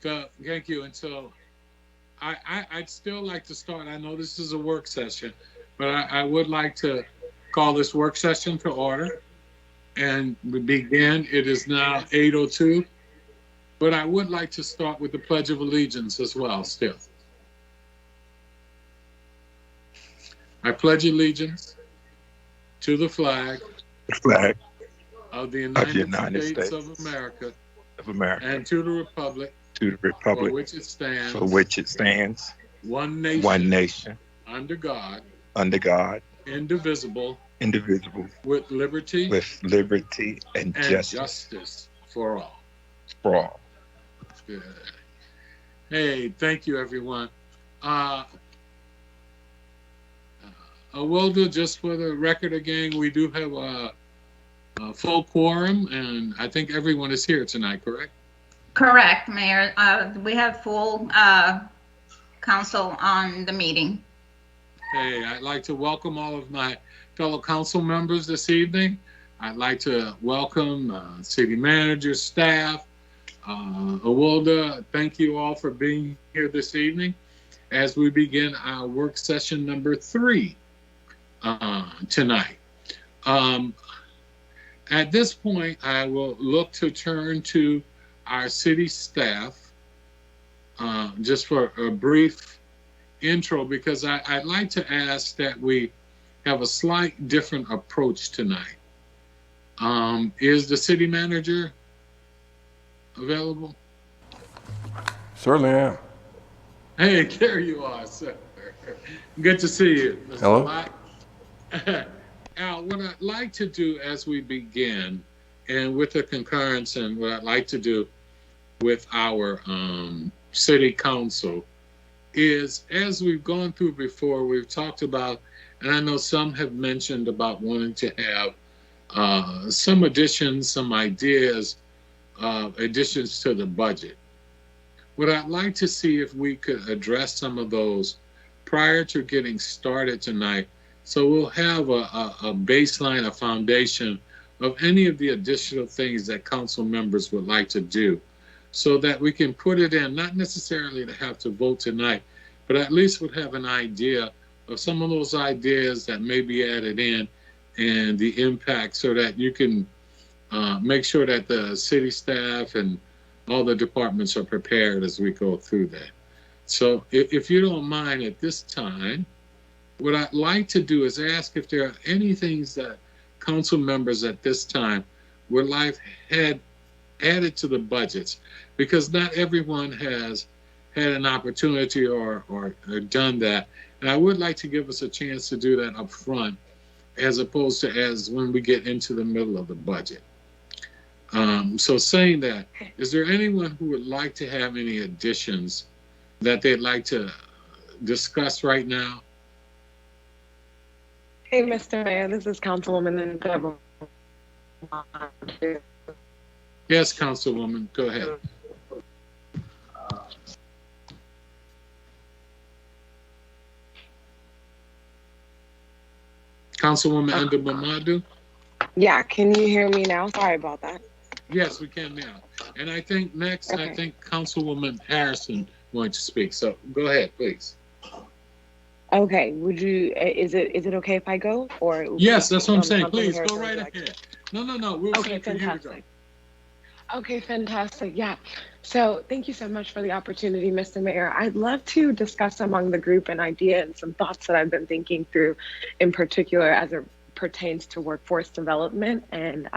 Thank you. And so I'd still like to start. I know this is a work session, but I would like to call this work session to order. And we begin. It is now 8:02, but I would like to start with the Pledge of Allegiance as well, still. I pledge allegiance to the flag The flag of the of the United United States States of America of America, and to the republic to the for republic which it for stands, which it stands, one one nation, nation, under God, under God, indivisible, indivisible, with liberty with liberty and and justice justice for all. for all. Good. Hey, thank you, everyone. Uh, we'll do, just for the record again, we do have a full quorum, and I think everyone is here tonight, correct? Correct, Mayor. We have full council on the meeting. Hey, I'd like to welcome all of my fellow council members this evening. I'd like to welcome city manager, staff, Awilda. Thank you all for being here this evening as we begin our work session number 3 tonight. At this point, I will look to turn to our city staff just for a brief intro, because I'd like to ask that we have a slight different approach tonight. Is the city manager available? Certainly am. Hey, there you are, sir. Good to see you, Mr. Hello. Lott. Al, what I'd like to do as we begin, and with the concurrence, and what I'd like to do with our city council, is, as we've gone through before, we've talked about, and I know some have mentioned about wanting to have some additions, some ideas, additions to the budget. What I'd like to see if we could address some of those prior to getting started tonight. So we'll have a baseline, a foundation of any of the additional things that council members would like to do, so that we can put it in, not necessarily to have to vote tonight, but at least would have an idea of some of those ideas that may be added in and the impact, so that you can make sure that the city staff and all the departments are prepared as we go through that. So if you don't mind, at this time, what I'd like to do is ask if there are any things that council members at this time would like had added to the budgets, because not everyone has had an opportunity or done that. And I would like to give us a chance to do that up front, as opposed to as when we get into the middle of the budget. So saying that, is there anyone who would like to have any additions that they'd like to discuss right now? Hey, Mr. Mayor, this is Councilwoman Deborah. Yes, Councilwoman, go ahead. Councilwoman Under Mamadu? Yeah, can you hear me now? Sorry about that. Yes, we can now. And I think next, Okay. I think Councilwoman Harrison wanted to speak. So go ahead, please. Okay, would you, is it okay if I go? Or Yes, that's what I'm saying. Councilwoman Please, go Harrison, right would you like to- ahead. No, we'll Okay, say for you to go. fantastic. Okay, fantastic. Yeah. So thank you so much for the opportunity, Mr. Mayor. I'd love to discuss among the group an idea and some thoughts that I've been thinking through, in particular as it pertains to workforce development and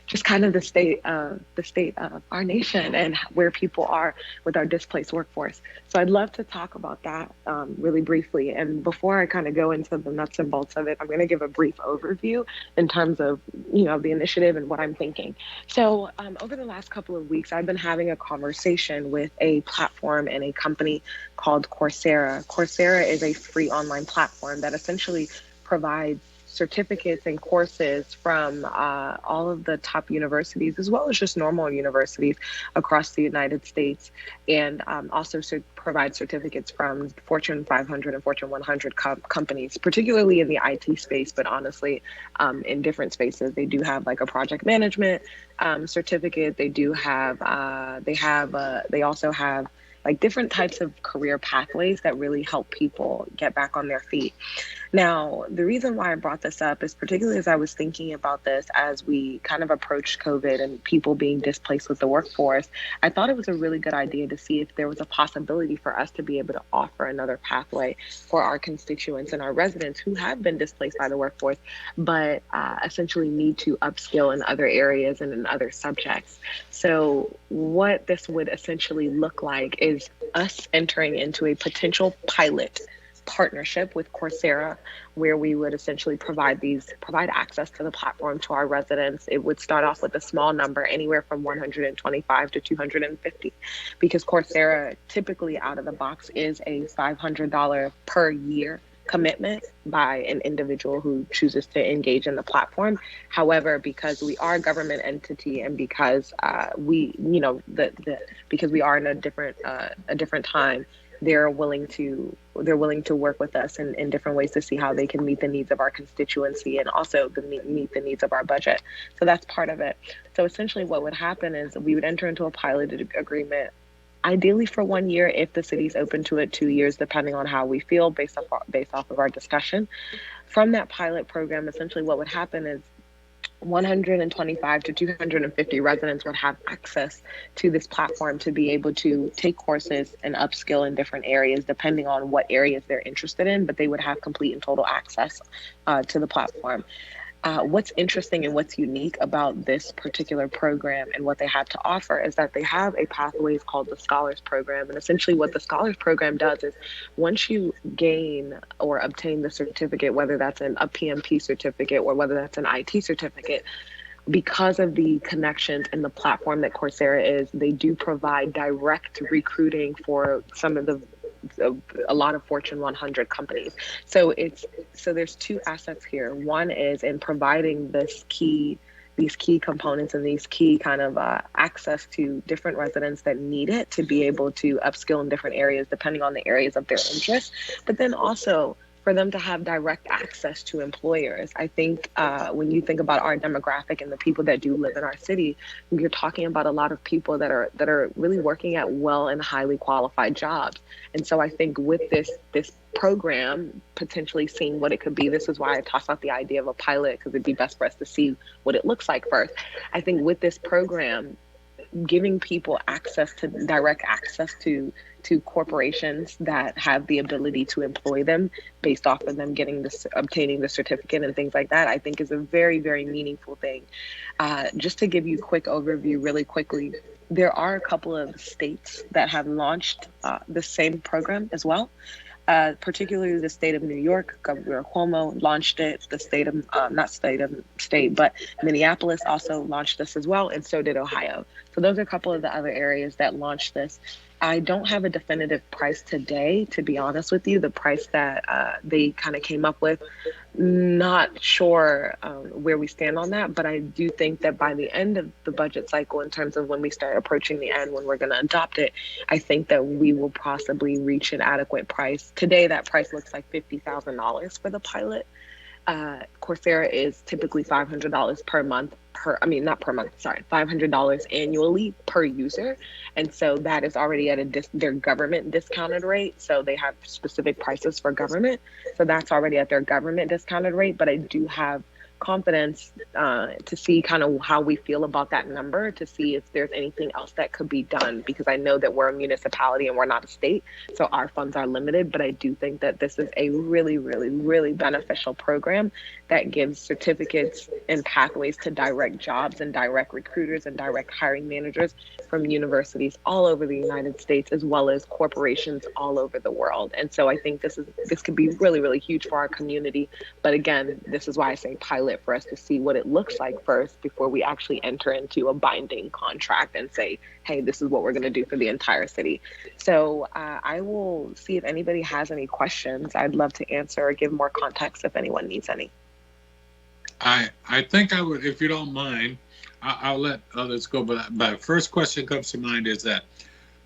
just kind of the state of our nation and where people are with our displaced workforce. So I'd love to talk about that really briefly. And before I kind of go into the nuts and bolts of it, I'm going to give a brief overview in terms of, the initiative and what I'm thinking. So over the last couple of weeks, I've been having a conversation with a platform and a company called Coursera. Coursera is a free online platform that essentially provides certificates and courses from all of the top universities, as well as just normal universities across the United States, and also provide certificates from Fortune 500 and Fortune 100 companies, particularly in the IT space, but honestly, in different spaces. They do have like a project management certificate. They do have, they also have like different types of career pathways that really help people get back on their feet. Now, the reason why I brought this up is particularly as I was thinking about this as we kind of approached COVID and people being displaced with the workforce, I thought it was a really good idea to see if there was a possibility for us to be able to offer another pathway for our constituents and our residents who have been displaced by the workforce, but essentially need to upskill in other areas and in other subjects. So what this would essentially look like is us entering into a potential pilot partnership with Coursera, where we would essentially provide access to the platform to our residents. It would start off with a small number, anywhere from 125 to 250, because Coursera typically out of the box is a $500 per year commitment by an individual who chooses to engage in the platform. However, because we are a government entity and because because we are in a different time, they're willing to work with us in different ways to see how they can meet the needs of our constituency and also meet the needs of our budget. So that's part of it. So essentially what would happen is we would enter into a pilot agreement, ideally for 1 year, if the city's open to it, 2 years, depending on how we feel based off of our discussion. From that pilot program, essentially what would happen is 125 to 250 residents would have access to this platform to be able to take courses and upskill in different areas, depending on what areas they're interested in, but they would have complete and total access to the platform. What's interesting and what's unique about this particular program and what they have to offer is that they have a pathway called the Scholars Program. And essentially what the Scholars Program does is once you gain or obtain the certificate, whether that's a PMP certificate or whether that's an IT certificate, because of the connections and the platform that Coursera is, they do provide direct recruiting for a lot of Fortune 100 companies. So there's two assets here. One is in providing these key components and these key kind of access to different residents that need it to be able to upskill in different areas depending on the areas of their interest, but then also for them to have direct access to employers. I think when you think about our demographic and the people that do live in our city, you're talking about a lot of people that are really working at well and highly qualified jobs. And so I think with this program, potentially seeing what it could be, this is why I tossed out the idea of a pilot, because it'd be best for us to see what it looks like first. I think with this program, giving people direct access to corporations that have the ability to employ them based off of them obtaining the certificate and things like that, I think is a very, very meaningful thing. Just to give you a quick overview really quickly, there are a couple of states that have launched the same program as well. Particularly the state of New York, Governor Cuomo launched it. The state of, but Minneapolis also launched this as well, and so did Ohio. So those are a couple of the other areas that launched this. I don't have a definitive price today, to be honest with you. The price that they kind of came up with, not sure where we stand on that, but I do think that by the end of the budget cycle, in terms of when we start approaching the end, when we're going to adopt it, I think that we will possibly reach an adequate price. Today, that price looks like $50,000 for the pilot. Coursera is typically $500 per month, $500 annually per user. And so that is already at their government discounted rate. So they have specific prices for government. So that's already at their government discounted rate. But I do have confidence to see kind of how we feel about that number, to see if there's anything else that could be done, because I know that we're a municipality and we're not a state, so our funds are limited. But I do think that this is a really, really, really beneficial program that gives certificates and pathways to direct jobs and direct recruiters and direct hiring managers from universities all over the United States, as well as corporations all over the world. And so I think this could be really, really huge for our community. But again, this is why I say pilot, for us to see what it looks like first before we actually enter into a binding contract and say, hey, this is what we're going to do for the entire city. So I will see if anybody has any questions. I'd love to answer or give more context if anyone needs any. I think I would, if you don't mind, I'll let others go. But my first question comes to mind is that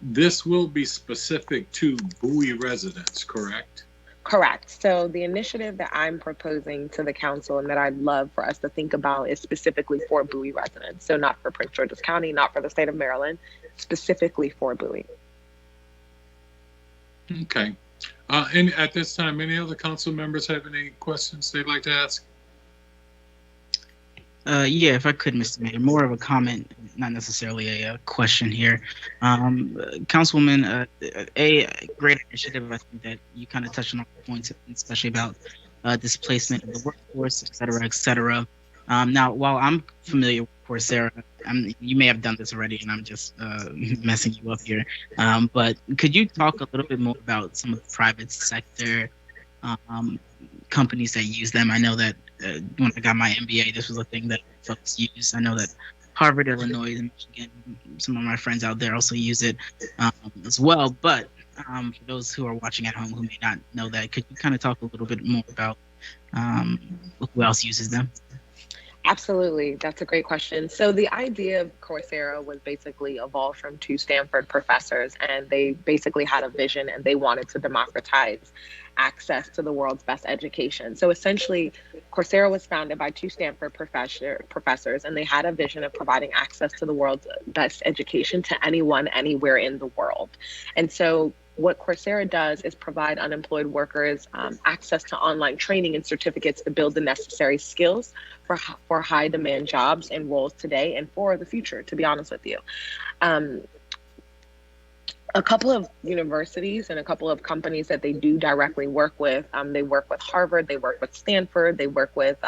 this will be specific to Bowie residents, correct? Correct. So the initiative that I'm proposing to the council and that I'd love for us to think about is specifically for Bowie residents. So not for Prince George's County, not for the state of Maryland, specifically for Bowie. Okay. And at this time, any other council members have any questions they'd like to ask? Yeah, if I could, Mr. Mayor, more of a comment, not necessarily a question here. Councilwoman, a great initiative. I think that you kind of touched on all the points, especially about displacement of the workforce, et cetera, et cetera. Now, while I'm familiar with Coursera, you may have done this already, and I'm just messing you up here. But could you talk a little bit more about some of the private sector companies that use them? I know that when I got my MBA, this was a thing that folks use. I know that Harvard, Illinois, and Michigan, some of my friends out there also use it as well. But for those who are watching at home who may not know that, could you kind of talk a little bit more about who else uses them? Absolutely. That's a great question. So the idea of Coursera was basically evolved from two Stanford professors, and they basically had a vision and they wanted to democratize access to the world's best education. So essentially, Coursera was founded by two Stanford professors, and they had a vision of providing access to the world's best education to anyone, anywhere in the world. And so what Coursera does is provide unemployed workers access to online training and certificates to build the necessary skills for high demand jobs and roles today and for the future, to be honest with you. A couple of universities and a couple of companies that they do directly work with, they work with Harvard, they work with Stanford, they work with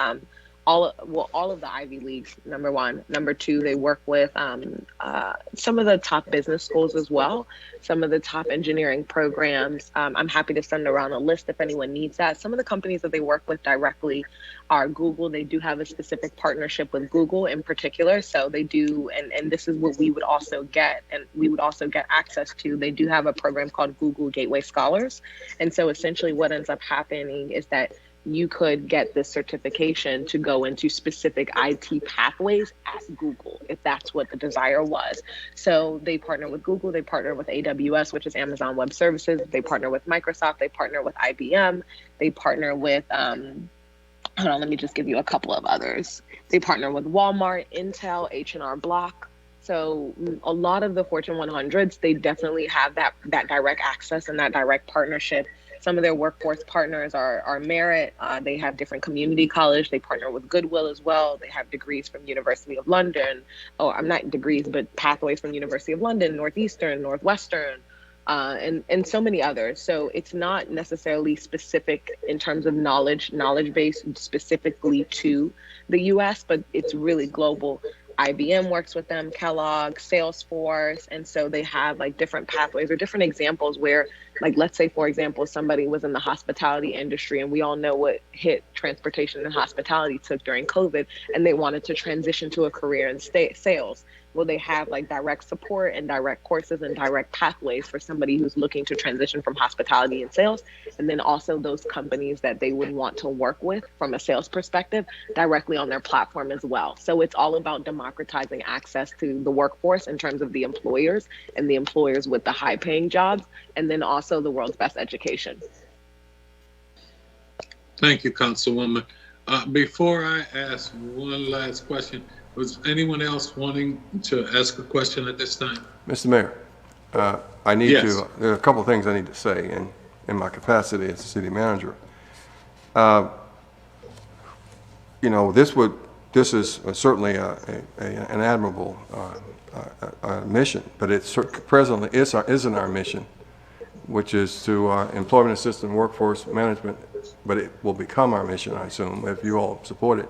all of the Ivy Leagues, number one. Number two, they work with some of the top business schools as well, some of the top engineering programs. I'm happy to send around a list if anyone needs that. Some of the companies that they work with directly are Google. They do have a specific partnership with Google in particular. So they do, and this is what we would also get, and we would also get access to. They do have a program called Google Gateway Scholars. And so essentially what ends up happening is that you could get this certification to go into specific IT pathways at Google, if that's what the desire was. So they partner with Google, they partner with AWS, which is Amazon Web Services, they partner with Microsoft, they partner with IBM, they partner with, hold on, let me just give you a couple of others. They partner with Walmart, Intel, H&R Block. So a lot of the Fortune 100s, they definitely have that direct access and that direct partnership. Some of their workforce partners are Merit. They have different community college. They partner with Goodwill as well. They have degrees from University of London. Oh, I'm not degrees, but pathways from University of London, Northeastern, Northwestern, and so many others. So it's not necessarily specific in terms of knowledge base specifically to the US, but it's really global. IBM works with them, Kellogg, Salesforce. And so they have like different pathways or different examples where, like, let's say, for example, somebody was in the hospitality industry, and we all know what hit transportation and hospitality took during COVID, and they wanted to transition to a career in sales. Well, they have like direct support and direct courses and direct pathways for somebody who's looking to transition from hospitality and sales. And then also those companies that they would want to work with from a sales perspective directly on their platform as well. So it's all about democratizing access to the workforce in terms of the employers and the employers with the high paying jobs, and then also the world's best education. Thank you, Councilwoman. Before I ask one last question, was anyone else wanting to ask a question at this time? Mr. Mayor, I need Yes. there are a couple of things I need to say in my capacity as a city manager. You know, this is certainly an admirable mission, but it presently isn't our mission, which is to employment assistance and workforce management, but it will become our mission, I assume, if you all support it.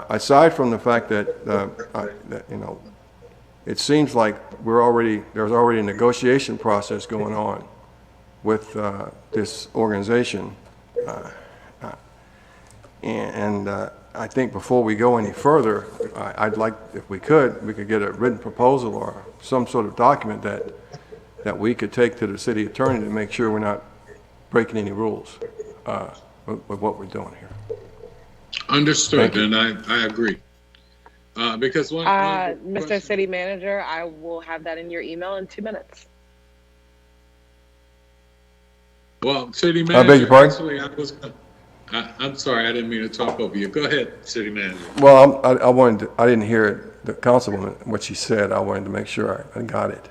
Aside from the fact that, that you know, it seems like there's already a negotiation process going on with this organization, and I think before we go any further, I'd like, if we could get a written proposal or some sort of document that we could take to the city attorney to make sure we're not breaking any rules with what we're doing here. Understood, and I agree. Because one Mr. question- City Manager, I will have that in your email in 2 minutes. Well, city I manager. beg your pardon? Actually, I'm sorry, I didn't mean to talk over you. Go ahead, city manager. Well, I wanted to, I didn't hear the councilwoman, what she said. I wanted to make sure I got it.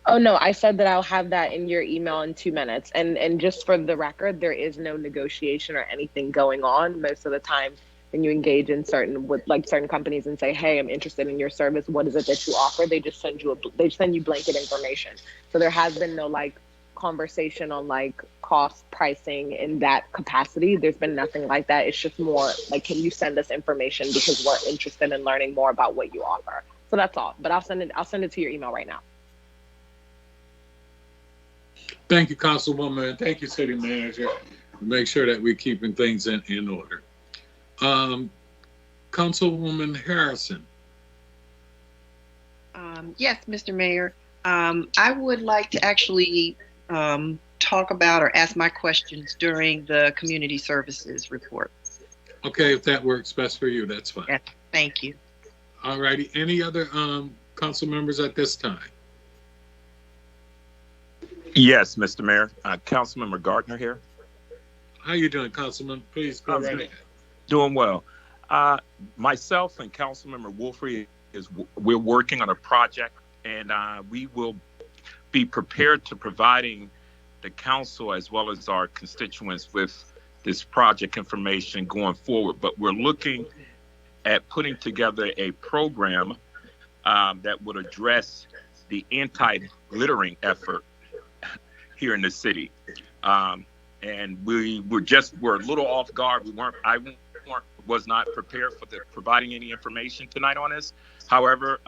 Oh no, I said that I'll have that in your email in 2 minutes. And just for the record, there is no negotiation or anything going on. Most of the time when you engage in certain companies and say, hey, I'm interested in your service, what is it that you offer? They just send you blanket information. So there has been no like conversation on like cost pricing in that capacity. There's been nothing like that. It's just more like, can you send us information because we're interested in learning more about what you offer? So that's all. But I'll send it to your email right now. Thank you, Councilwoman, and thank you, City Manager. Make sure that we're keeping things in order. Councilwoman Harrison. Yes, Mr. Mayor. I would like to actually talk about or ask my questions during the community services report. Okay, if that works best for you, that's fine. Yes, thank you. All righty. Any other council members at this time? Yes, Mr. Mayor. Councilmember Gardner here. How you doing, Councilman? Please go right ahead. Doing well. Myself and Councilmember Wolfrey we're working on a project, and we will be prepared to providing the council as well as our constituents with this project information going forward. But we're looking at putting together a program that would address the anti-littering effort here in the city. And we're a little off guard. Was not prepared for providing any information tonight on this. However,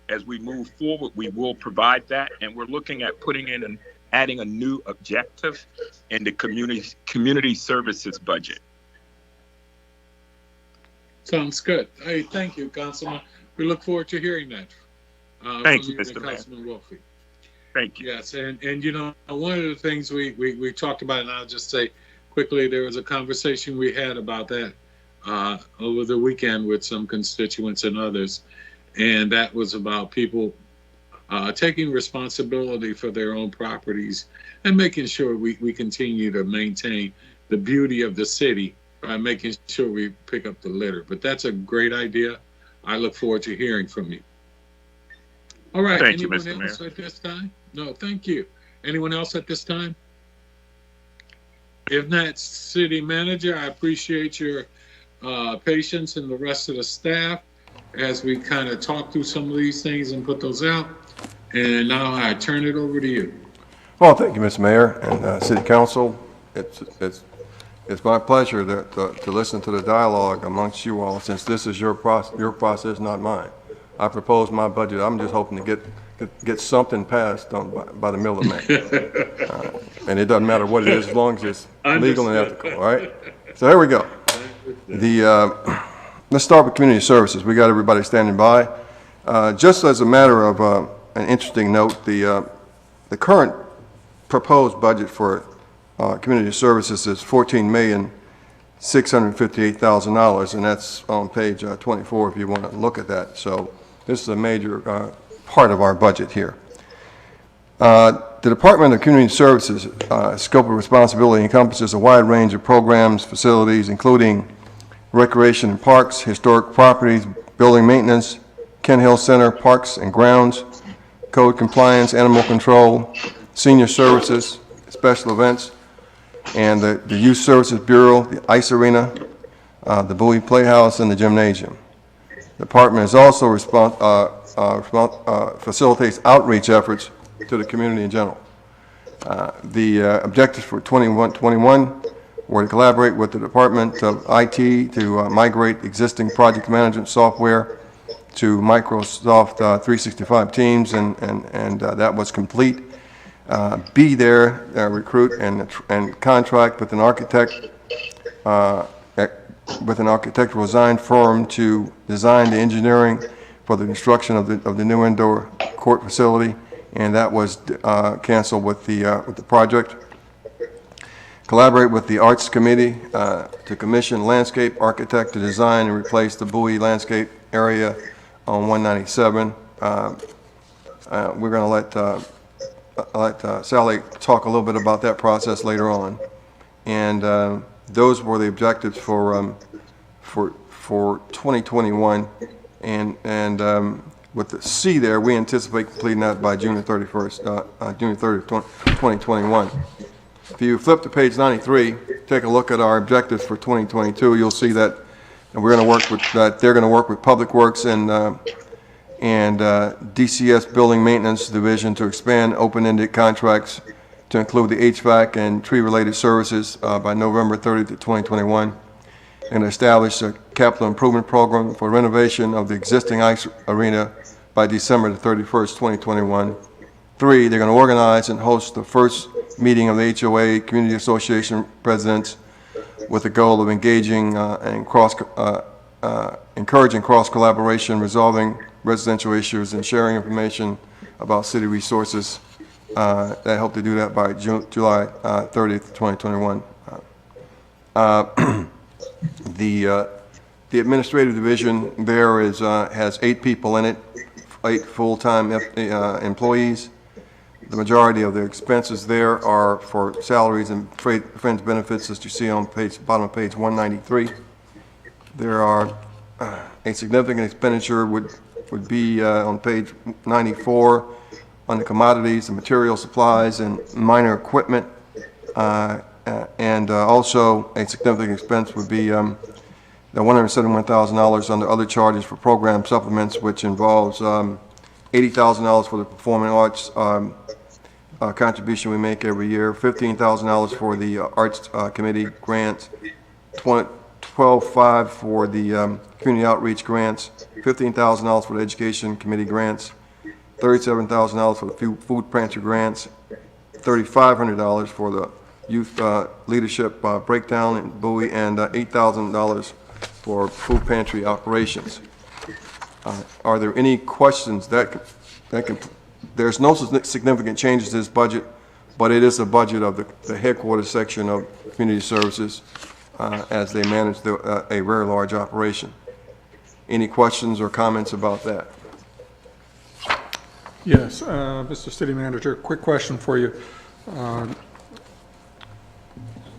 as we move forward, we will provide that, and we're looking at putting in and adding a new objective in the community services budget. Sounds good. Hey, thank you, Councilman. We look forward to hearing that. Thank you, Mr. Mayor. Councilman Wolfie. Thank you. Yes, and you know, one of the things we talked about, and I'll just say quickly, there was a conversation we had about that over the weekend with some constituents and others, and that was about people taking responsibility for their own properties and making sure we continue to maintain the beauty of the city by making sure we pick up the litter. But that's a great idea. I look forward to hearing from you. All right. Thank you, anyone Mr. else Mayor. at this time? No, thank you. Anyone else at this time? If not, City Manager, I appreciate your patience and the rest of the staff as we kind of talk through some of these things and put those out. And now I turn it over to you. Well, thank you, Mr. Mayor and City Council. It's my pleasure to listen to the dialogue amongst you all, since this is your process, not mine. I propose my budget. I'm just hoping to get something passed by the middle of May. And it doesn't matter what it is, as long as it's legal and ethical, all right? So here we go. Let's start with community services. We got everybody standing by. Just as a matter of an interesting note, the current proposed budget for community services is $14,658,000, and that's on page 24 if you want to look at that. So this is a major part of our budget here. The Department of Community Services scope of responsibility encompasses a wide range of programs, facilities, including recreation and parks, historic properties, building maintenance, Kent Hill Center, parks and grounds, code compliance, animal control, senior services, special events, and the Youth Services Bureau, the ice arena, the Bowie Playhouse, and the gymnasium. The department is also facilitates outreach efforts to the community in general. The objectives for 21 were to collaborate with the Department of IT to migrate existing project management software to Microsoft 365 Teams, and that was complete. Be there, recruit and contract with an architect, with an architectural design firm to design the engineering for the construction of the new indoor court facility, and that was canceled with the project. Collaborate with the Arts Committee to commission landscape architect to design and replace the Bowie landscape area on 197. We're going to let Sally talk a little bit about that process later on. And those were the objectives for 2021. And with the C there, we anticipate completing that by June 31st, June 30th, 2021. If you flip to page 93, take a look at our objectives for 2022. You'll see that we're going to work with that. They're going to work with Public Works and DCS Building Maintenance Division to expand open-ended contracts to include the HVAC and tree-related services by November 30th, 2021, and establish a capital improvement program for renovation of the existing ice arena by December the 31st, 2021. 3, they're going to organize and host the first meeting of the HOA Community Association presidents with the goal of engaging and encouraging cross-collaboration, resolving residential issues, and sharing information about city resources. They hope to do that by July 30th, 2021. The administrative division there has 8 people in it, 8 full-time employees. The majority of the expenses there are for salaries and fringe benefits, as you see on bottom of page 193. There are a significant expenditure would be on page 94 on the commodities, the material supplies, and minor equipment. And also a significant expense would be the $171,000 under other charges for program supplements, which involves $80,000 for the performing arts contribution we make every year, $15,000 for the arts committee grants, $12,500 for the community outreach grants, $15,000 for the education committee grants, $37,000 for the food pantry grants, $3,500 for the youth leadership breakdown in Bowie, and $8,000 for food pantry operations. Are there any questions there's no significant changes to this budget, but it is a budget of the headquarters section of community services as they manage a very large operation. Any questions or comments about that? Yes, Mr. City Manager, quick question for you.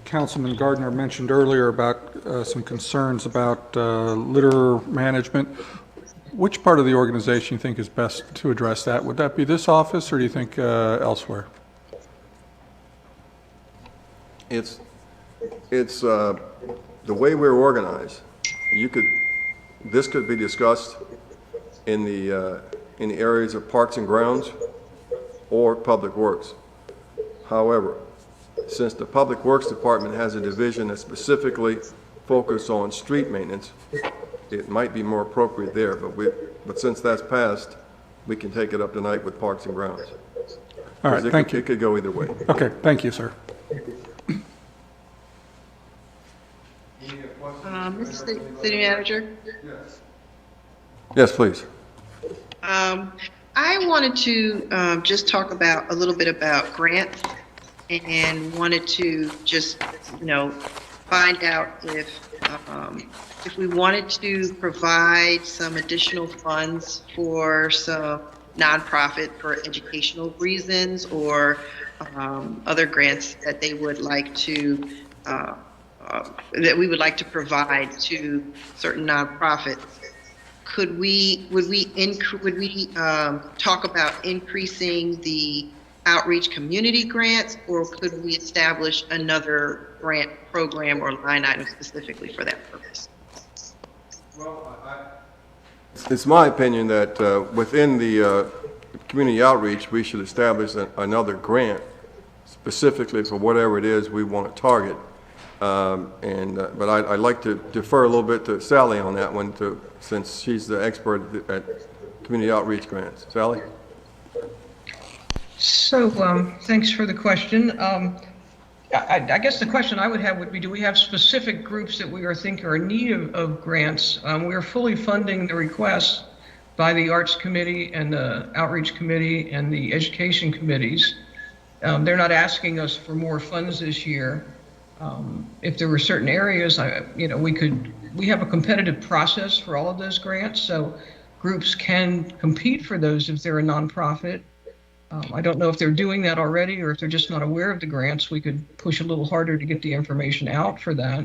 Councilman Gardner mentioned earlier about some concerns about litter management. Which part of the organization do you think is best to address that? Would that be this office, or do you think elsewhere? It's the way we're organized. This could be discussed in the areas of Parks and Grounds or Public Works. However, since the Public Works Department has a division that's specifically focused on street maintenance, it might be more appropriate there, but since that's passed, we can take it up tonight with Parks and Grounds. All right, thank you. It could go either way. Okay, thank you, sir. Mr. City Manager? Yes, please. I wanted to just talk about a little bit about grants, and wanted to just, find out if we wanted to provide some additional funds for some nonprofit for educational reasons, or other grants that they would like to that we would like to provide to certain nonprofits. Would we talk about increasing the outreach community grants, or could we establish another grant program or line item specifically for that purpose? Well, it's my opinion that within the community outreach, we should establish another grant specifically for whatever it is we want to target. But I'd like to defer a little bit to Sally on that one, since she's the expert at community outreach grants. Sally? So, thanks for the question. I guess the question I would have would be, do we have specific groups that we think are in need of grants? We are fully funding the requests by the Arts Committee and the Outreach Committee and the Education Committees. They're not asking us for more funds this year. If there were certain areas, we could we have a competitive process for all of those grants, so groups can compete for those if they're a nonprofit. I don't know if they're doing that already or if they're just not aware of the grants. We could push a little harder to get the information out for that.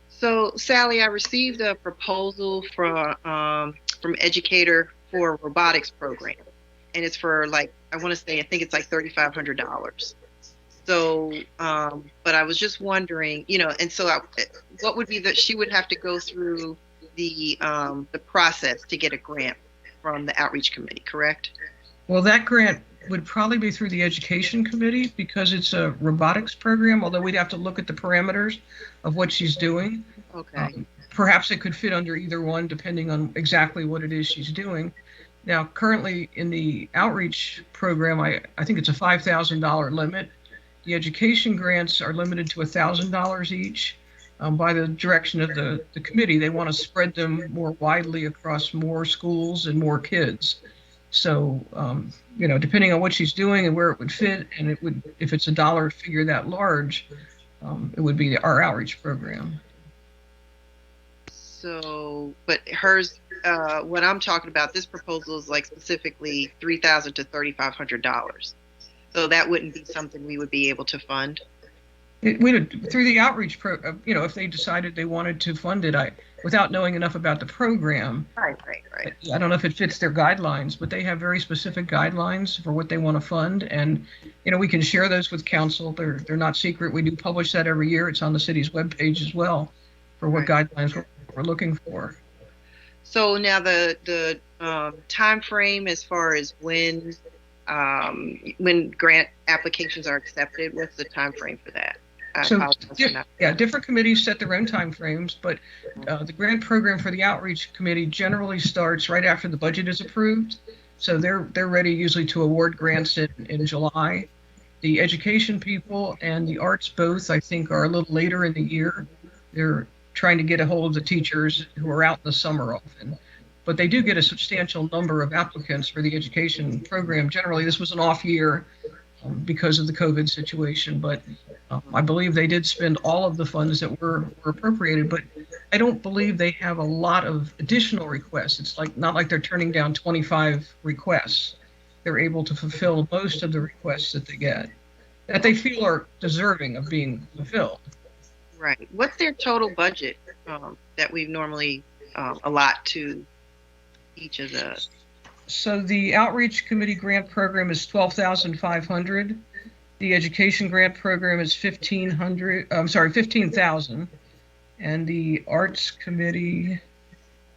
So, Sally, I received a proposal from Educator for a robotics program, and it's for I think it's like $3,500. So, but I was just wondering, and so what would be that she would have to go through the process to get a grant from the outreach committee, correct? Well, that grant would probably be through the education committee because it's a robotics program, although we'd have to look at the parameters of what she's doing. Okay. Perhaps it could fit under either one, depending on exactly what it is she's doing. Now, currently in the outreach program, I think it's a $5,000 limit. The education grants are limited to $1,000 each. By the direction of the committee, they want to spread them more widely across more schools and more kids. So, depending on what she's doing and where it would fit, and if it's a dollar figure that large, it would be our outreach program. So, but hers, what I'm talking about, this proposal is specifically $3,000 to $3,500. So that wouldn't be something we would be able to fund. We would, through the outreach if they decided they wanted to fund it, without knowing enough about the program. Right. I don't know if it fits their guidelines, but they have very specific guidelines for what they want to fund, and we can share those with council. They're not secret. We do publish that every year. It's on the city's webpage as well for what guidelines we're looking for. So now the time frame as far as when grant applications are accepted, what's the time frame for that? Different committees set their own time frames, but the grant program for the outreach committee generally starts right after the budget is approved. So they're ready usually to award grants in July. The education people and the arts both, I think, are a little later in the year. They're trying to get a hold of the teachers who are out in the summer often. But they do get a substantial number of applicants for the education program. Generally, this was an off year because of the COVID situation, but I believe they did spend all of the funds that were appropriated, but I don't believe they have a lot of additional requests. It's not like they're turning down 25 requests. They're able to fulfill most of the requests that they get, that they feel are deserving of being fulfilled. Right. What's their total budget that we normally allot to each of the? So the outreach committee grant program is $12,500. The education grant program is $15,000, and the arts committee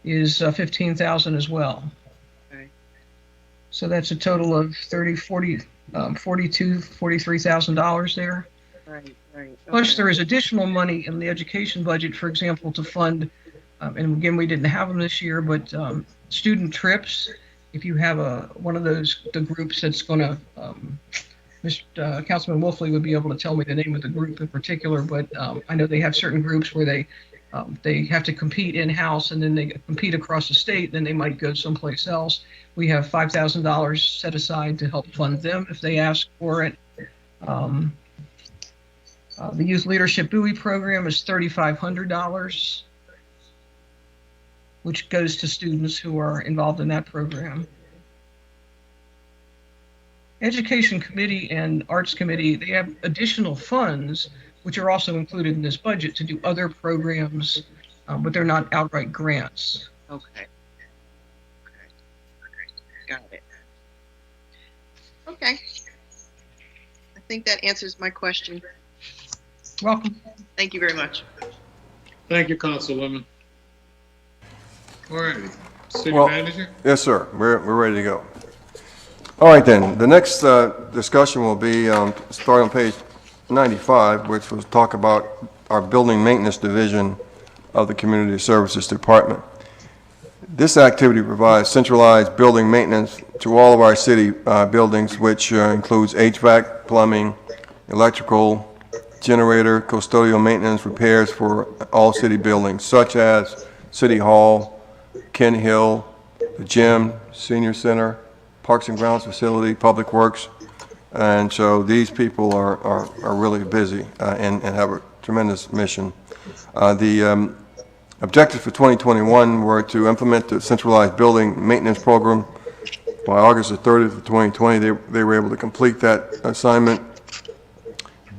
is $15,000 as well. Okay. So that's a total of $43,000 there. Right. Okay. Plus, there is additional money in the education budget, for example, to fund, and again, we didn't have them this year, but student trips. If you have one of the groups that's going to, Councilman Wolfley would be able to tell me the name of the group in particular, but I know they have certain groups where they have to compete in-house, and then they compete across the state, then they might go someplace else. We have $5,000 set aside to help fund them if they ask for it. The Youth Leadership Bowie program is $3,500, which goes to students who are involved in that program. Education Committee and Arts Committee, they have additional funds, which are also included in this budget to do other programs, but they're not outright grants. Okay. Got it. Okay. I think that answers my question. Welcome. Thank you very much. Thank you, Councilwoman. All right, City Well, Manager? Yes, sir. We're ready to go. All right, then. The next discussion will be start on page 95, which will talk about our building maintenance division of the Community Services Department. This activity provides centralized building maintenance to all of our city buildings, which includes HVAC, plumbing, electrical, generator, custodial maintenance, repairs for all city buildings, such as City Hall, Ken Hill, the gym, senior center, Parks and Grounds facility, Public Works. And so these people are really busy and have a tremendous mission. The Objectives for 2021 were to implement the centralized building maintenance program. By August the 30th of 2020, they were able to complete that assignment.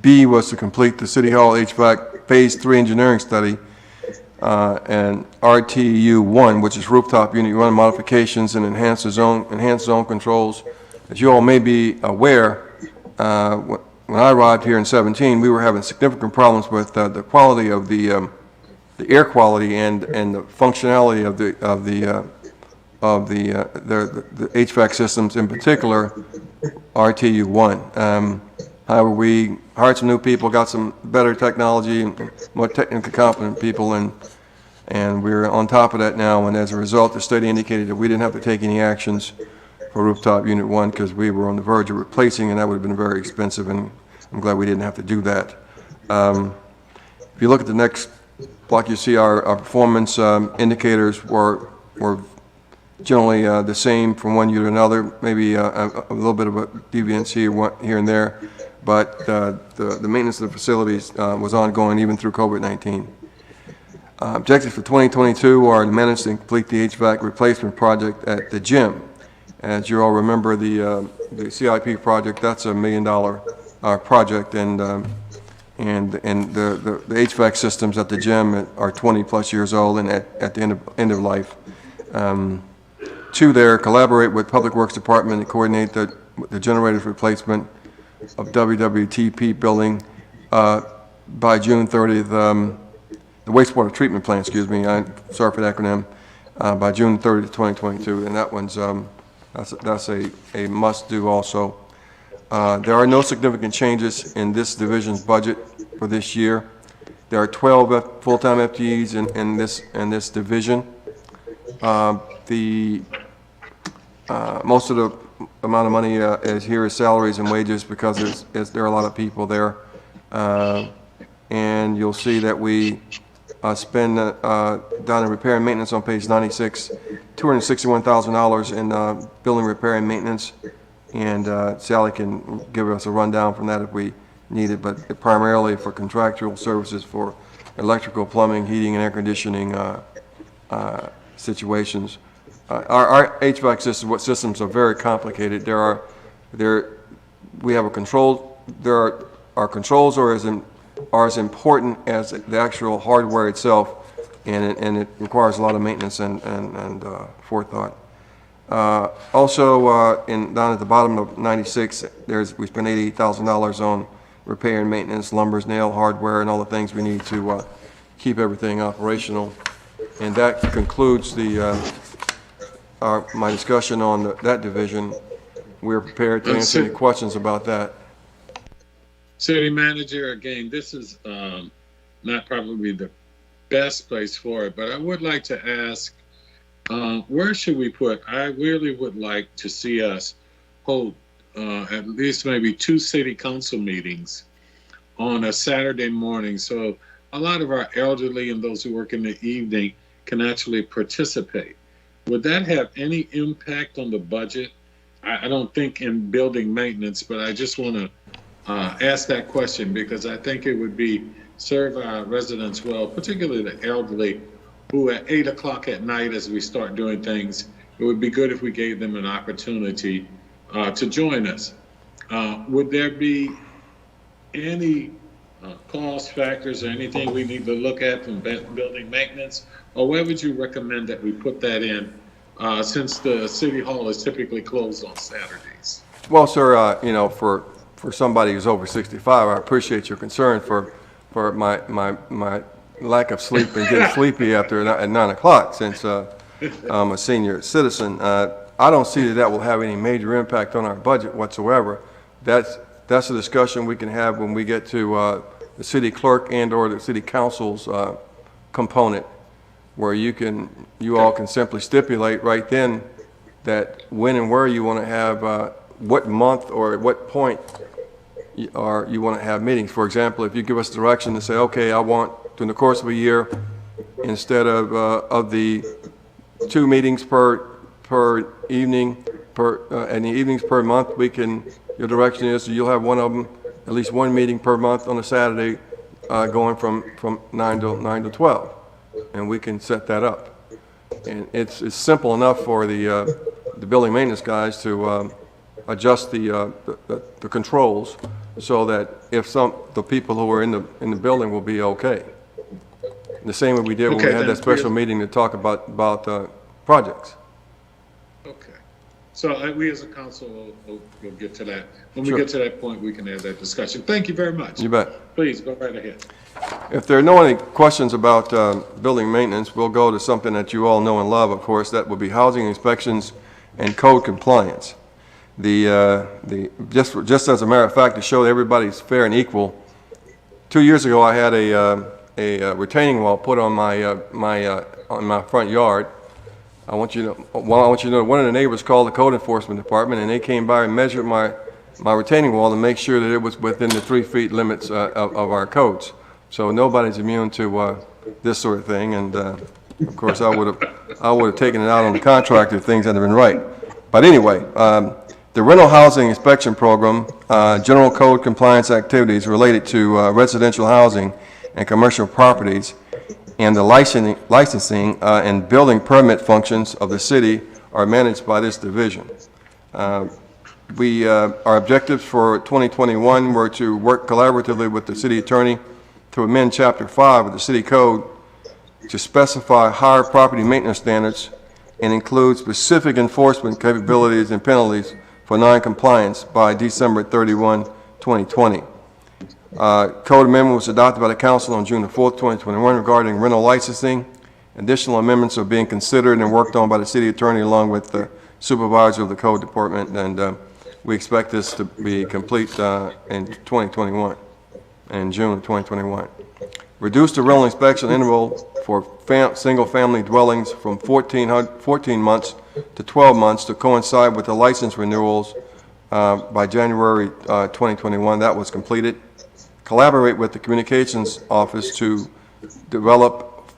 B was to complete the City Hall HVAC Phase 3 engineering study and RTU1, which is rooftop unit 1 modifications and enhanced zone controls. As you all may be aware, when I arrived here in 17, we were having significant problems with the quality of the air quality and the functionality of the HVAC systems, in particular RTU1. However, we hired some new people, got some better technology and more technically competent people, and we're on top of that now. And as a result, the study indicated that we didn't have to take any actions for rooftop unit 1 because we were on the verge of replacing, and that would have been very expensive, and I'm glad we didn't have to do that. If you look at the next block, you see our performance indicators were generally the same from one year to another, maybe a little bit of a deviance here and there, but the maintenance of the facilities was ongoing even through COVID-19. Objectives for 2022 are to manage and complete the HVAC replacement project at the gym. As you all remember, the CIP project, that's $1 million project, and the HVAC systems at the gym are 20 plus years old and at the end of life. 2 there, collaborate with Public Works Department and coordinate the generators replacement of WWTP building by June 30th, the wastewater treatment plant, excuse me, sorry for the acronym, by June 30th, 2022, and that one's, that's a must-do also. There are no significant changes in this division's budget for this year. There are 12 full-time FTEs in this division. Most of the amount of money is here is salaries and wages because there are a lot of people there. And you'll see that we spend down in repair and maintenance on page 96, $261,000 in building repair and maintenance. And Sally can give us a rundown from that if we need it, but primarily for contractual services for electrical, plumbing, heating, and air conditioning situations. Our HVAC systems are very complicated. We have a control. Our controls are as important as the actual hardware itself, and it requires a lot of maintenance and forethought. Also, down at the bottom of 96, we spent $88,000 on repair and maintenance, lumbers, nail hardware, and all the things we need to keep everything operational. And that concludes my discussion on that division. We're prepared to answer any questions about that. City Manager, again, this is not probably the best place for it, but I would like to ask, where should we put? I really would like to see us hold at least maybe 2 city council meetings on a Saturday morning, so a lot of our elderly and those who work in the evening can actually participate. Would that have any impact on the budget? I don't think in building maintenance, but I just want to ask that question because I think it would serve our residents well, particularly the elderly, who at 8 o'clock at night as we start doing things, it would be good if we gave them an opportunity to join us. Would there be any cost factors or anything we need to look at from building maintenance? Or where would you recommend that we put that in since the City Hall is typically closed on Saturdays? Well, sir, for somebody who's over 65, I appreciate your concern for my lack of sleep and getting sleepy at 9 o'clock since I'm a senior citizen. I don't see that will have any major impact on our budget whatsoever. That's a discussion we can have when we get to the city clerk and or the city council's component, where you all can simply stipulate right then that when and where you want to have what month or at what point you want to have meetings. For example, if you give us direction to say, okay, I want during the course of a year, instead of the 2 meetings per evening, and the evenings per month, your direction is you'll have one of them, at least 1 meeting per month on a Saturday, going from 9 to 12. and we can set that up. And it's simple enough for the building maintenance guys to adjust the controls so that if the people who are in the building will be okay. The same way we did when we had that special meeting to talk about projects. Okay. So we as a council will get to that. When we get to that point, we can have that discussion. Thank you very much. You bet. Please go right ahead. If there are no any questions about building maintenance, we'll go to something that you all know and love, of course. That would be housing inspections and code compliance. Just as a matter of fact, to show that everybody's fair and equal, 2 years ago I had a retaining wall put on my front yard. I want you to know one of the neighbors called the code enforcement department, and they came by and measured my retaining wall to make sure that it was within the 3 feet limits of our codes. So nobody's immune to this sort of thing, and of course I would have taken it out on the contractor if things hadn't been right. But anyway, the rental housing inspection program, general code compliance activities related to residential housing and commercial properties, and the licensing and building permit functions of the city are managed by this division. Our objectives for 2021 were to work collaboratively with the city attorney to amend Chapter 5 of the City Code to specify higher property maintenance standards and include specific enforcement capabilities and penalties for non-compliance by December 31, 2020. Code amendment was adopted by the council on June the 4th, 2021 regarding rental licensing. Additional amendments are being considered and worked on by the city attorney along with the supervisor of the code department, and we expect this to be complete in 2021, in June of 2021. Reduce the rental inspection interval for single-family dwellings from 14 months to 12 months to coincide with the license renewals by January 2021. That was completed. Collaborate with the communications office to develop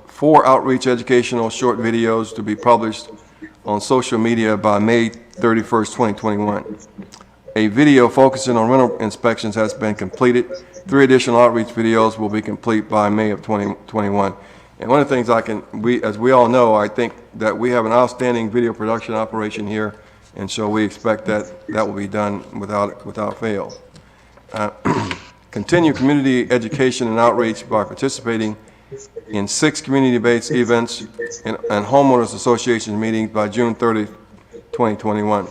four outreach educational short videos to be published on social media by May 31st, 2021. A video focusing on rental inspections has been completed. 3 additional outreach videos will be complete by May of 2021. And one of the things as we all know, I think that we have an outstanding video production operation here, and so we expect that will be done without fail. Continue community education and outreach by participating in 6 community-based events and homeowners association meetings by June 30th, 2021.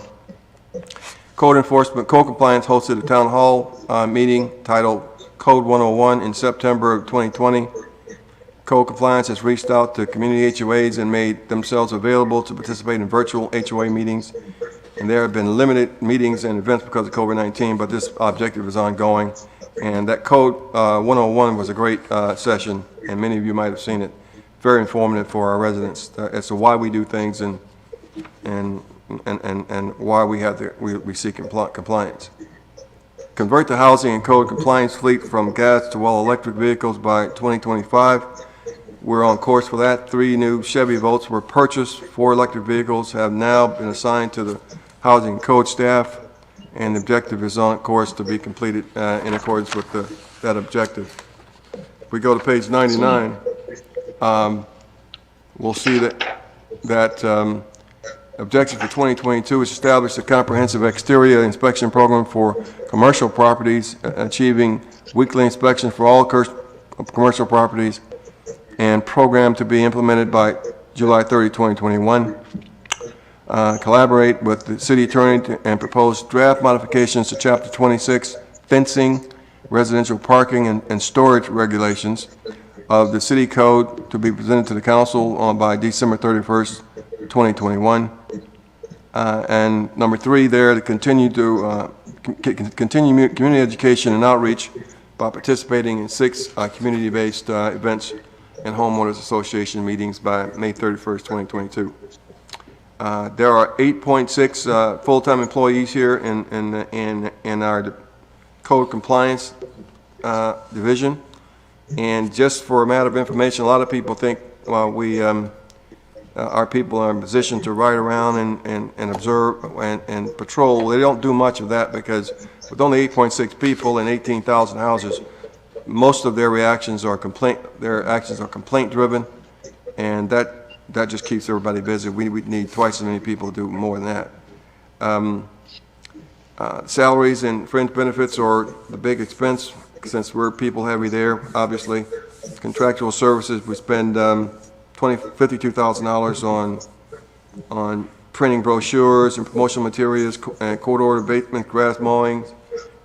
Code enforcement, code compliance hosted a town hall meeting titled Code 101 in September of 2020. Code compliance has reached out to community HOAs and made themselves available to participate in virtual HOA meetings. And there have been limited meetings and events because of COVID-19, but this objective is ongoing. And that Code 101 was a great session, and many of you might have seen it. Very informative for our residents as to why we do things and why we seek compliance. Convert the housing and code compliance fleet from gas to all electric vehicles by 2025. We're on course for that. 3 new Chevy Volts were purchased. 4 electric vehicles have now been assigned to the housing and code staff, and the objective is on course to be completed in accordance with that objective. If we go to page 99, we'll see that objective for 2022 is establish a comprehensive exterior inspection program for commercial properties, achieving weekly inspection for all commercial properties, and program to be implemented by July 30, 2021. Collaborate with the city attorney and propose draft modifications to Chapter 26, fencing, residential parking, and storage regulations of the city code to be presented to the council by December 31st, 2021. And number 3 there, to continue community education and outreach by participating in 6 community-based events and homeowners association meetings by May 31st, 2022. There are 8.6 full-time employees here in our code compliance division. And just for a matter of information, a lot of people think, well, our people are in position to ride around and observe and patrol. They don't do much of that because with only 8.6 people and 18,000 houses, most of their actions are complaint driven, and that just keeps everybody busy. We need twice as many people to do more than that. Salaries and fringe benefits are the big expense since we're people heavy there, obviously. Contractual services, we spend $52,000 on printing brochures and promotional materials and court order abatement, grass mowing,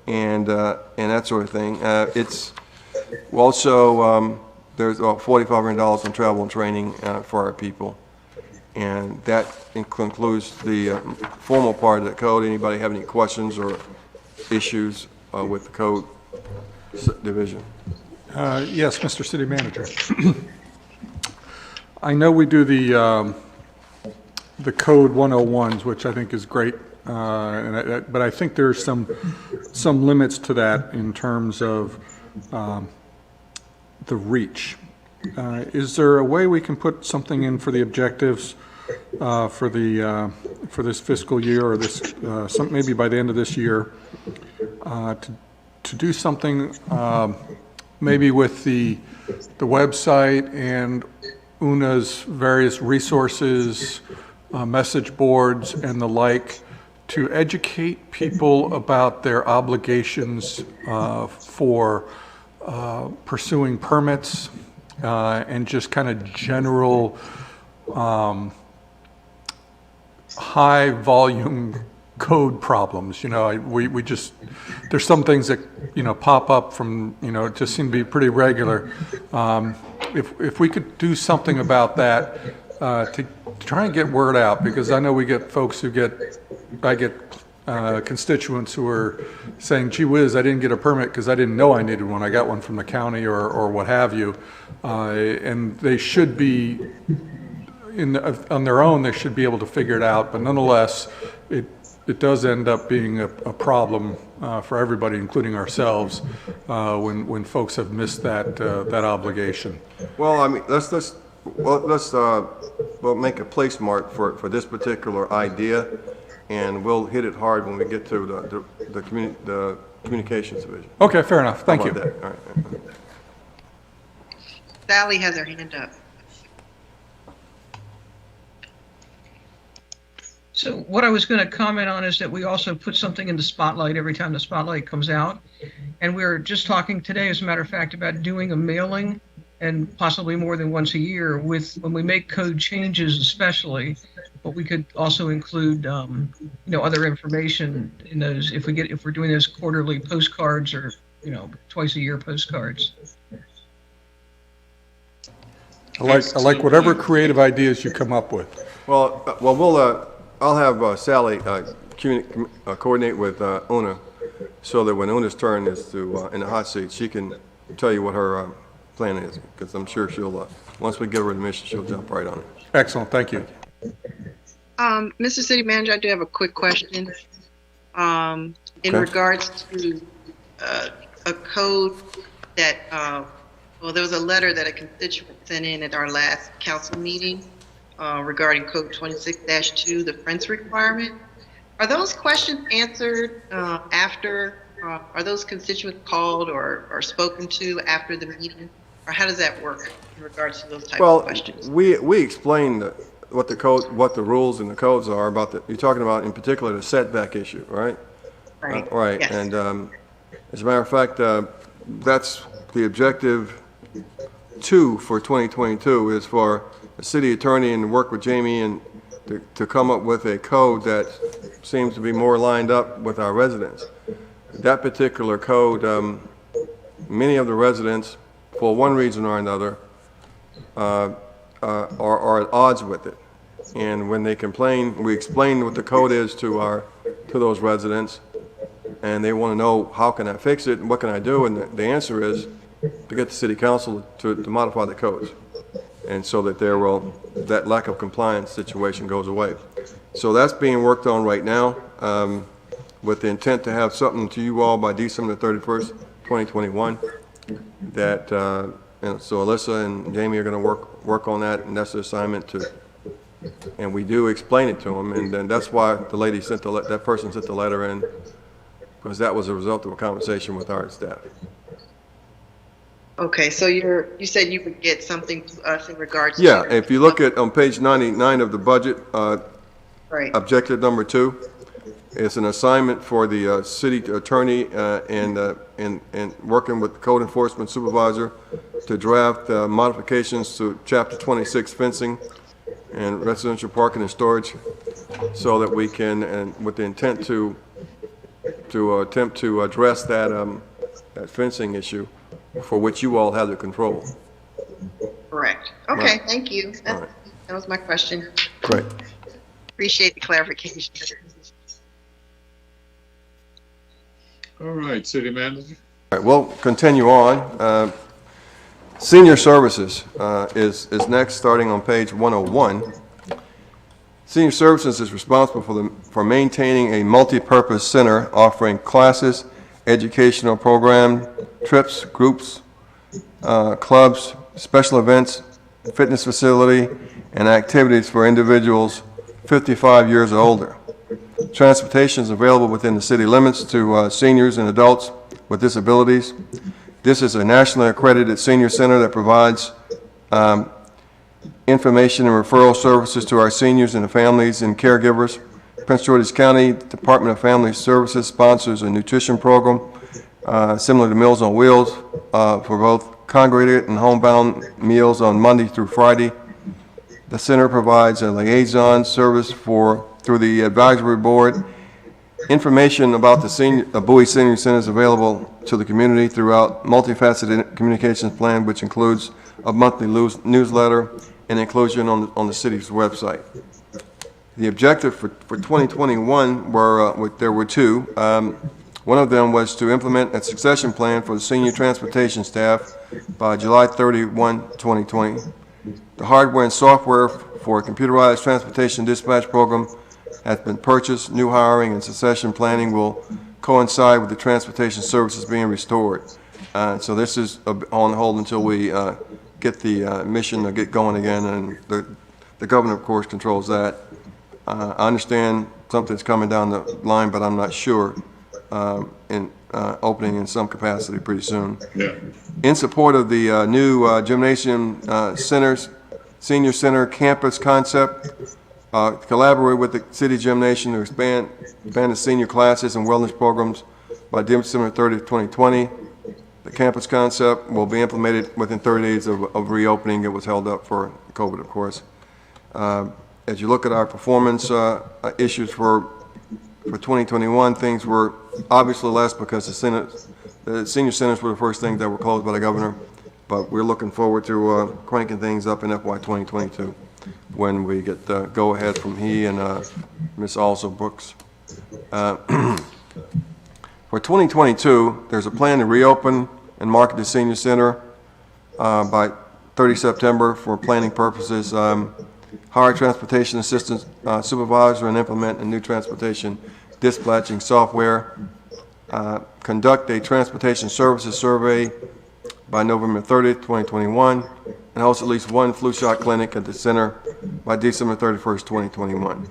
and that sort of thing. It's also there's $4,500 on travel and training for our people, and that concludes the formal part of the code. Anybody have any questions or issues with the code division? Yes, Mr. City Manager. I know we do the code 101s, which I think is great, but I think there's some limits to that in terms of the reach. Is there a way we can put something in for the objectives for this fiscal year, or this maybe by the end of this year, to do something maybe with the website and UNA's various resources, message boards and the like, to educate people about their obligations for pursuing permits and just kind of general high volume code problems. We just, there's some things that, pop up from, it just seem to be pretty regular. If we could do something about that to try and get word out, because I know we get folks I get constituents who are saying, gee whiz, I didn't get a permit because I didn't know I needed one. I got one from the county or what have you. And they should be, on their own, they should be able to figure it out. But nonetheless, it does end up being a problem for everybody, including ourselves, when folks have missed that obligation. Well, I mean, let's make a place mark for this particular idea, and we'll hit it hard when we get to the communications division. Okay, fair enough. Thank you. How about that? All right. Sally has her hand up. So what I was going to comment on is that we also put something in the spotlight every time the spotlight comes out. And we were just talking today, as a matter of fact, about doing a mailing, and possibly more than once a year, when we make code changes especially, but we could also include other information in those if we're doing those quarterly postcards or twice a year postcards. I like whatever creative ideas you come up with. Well, I'll have Sally coordinate with Una, so that when Una's turn is in the hot seat, she can tell you what her plan is, because I'm sure she'll, once we give her admission, she'll jump right on it. Excellent, thank you. Mr. City Manager, I do have a quick question. In regards to a code that, there was a letter that a constituent sent in at our last council meeting regarding code 26-2, the fence requirement. Are those questions answered after, are those constituents called or spoken to after the meeting? Or how does that work in regards to those type of questions? We explained what the rules and the codes are about you're talking about in particular the setback issue, right? Right. Right. Yes. And as a matter of fact, that's the objective 2 for 2022 is for the city attorney and work with Jamie and to come up with a code that seems to be more lined up with our residents. That particular code, many of the residents, for one reason or another, are at odds with it. And when they complain, we explain what the code is to those residents, and they want to know, how can I fix it and what can I do? And the answer is to get the city council to modify the codes, and so that that lack of compliance situation goes away. So that's being worked on right now, with the intent to have something to you all by December 31st, 2021. And so Alyssa and Jamie are going to work on that, and that's the assignment and we do explain it to them, and then that's why the lady that person sent the letter in, because that was a result of a conversation with our staff. Okay, so you said you would get something to us in regards to. Yeah, if you look at on page 99 of the budget, Right, objective number 2, it's an assignment for the city attorney and working with the code enforcement supervisor to draft modifications to Chapter 26 fencing and residential parking and storage, so that we can, and with the intent to attempt to address that that fencing issue, for which you all have the control. correct. Okay, Right. thank you. All right. That was my question. Great. Appreciate the clarification. All right, city manager. All right, we'll continue on. Senior Services is next, starting on page 101. Senior Services is responsible for maintaining a multi-purpose center offering classes, educational program, trips, groups, clubs, special events, fitness facility, and activities for individuals 55 years or older. Transportation is available within the city limits to seniors and adults with disabilities. This is a nationally accredited senior center that provides information and referral services to our seniors and the families and caregivers. Prince George's County Department of Family Services sponsors a nutrition program similar to Meals on Wheels for both congregated and homebound meals on Monday through Friday. The center provides a liaison service through the advisory board. Information about the Bowie Senior Center is available to the community throughout multifaceted communications plan, which includes a monthly newsletter and inclusion on the city's website. The objective for 2021 there were two. One of them was to implement a succession plan for the senior transportation staff by July 31, 2020. The hardware and software for a computerized transportation dispatch program has been purchased. New hiring and succession planning will coincide with the transportation services being restored. So this is on hold until we get the mission to get going again, and the governor, of course, controls that. I understand something's coming down the line, but I'm not sure, in opening in some capacity pretty soon. Yeah. In support of the new gymnasium senior center campus concept, collaborate with the city gymnasium to expand the senior classes and wellness programs by December 30th, 2020. The campus concept will be implemented within 30 days of reopening. It was held up for COVID, of course. As you look at our performance issues for 2021, things were obviously less because the senior centers were the first things that were closed by the governor. But we're looking forward to cranking things up in FY 2022 when we get the go-ahead from he and Ms. Also Brooks. For 2022, there's a plan to reopen and market the senior center by 30 September for planning purposes. Hire transportation assistant supervisor and implement a new transportation dispatching software. Conduct a transportation services survey by November 30th, 2021, and host at least one flu shot clinic at the center by December 31st, 2021.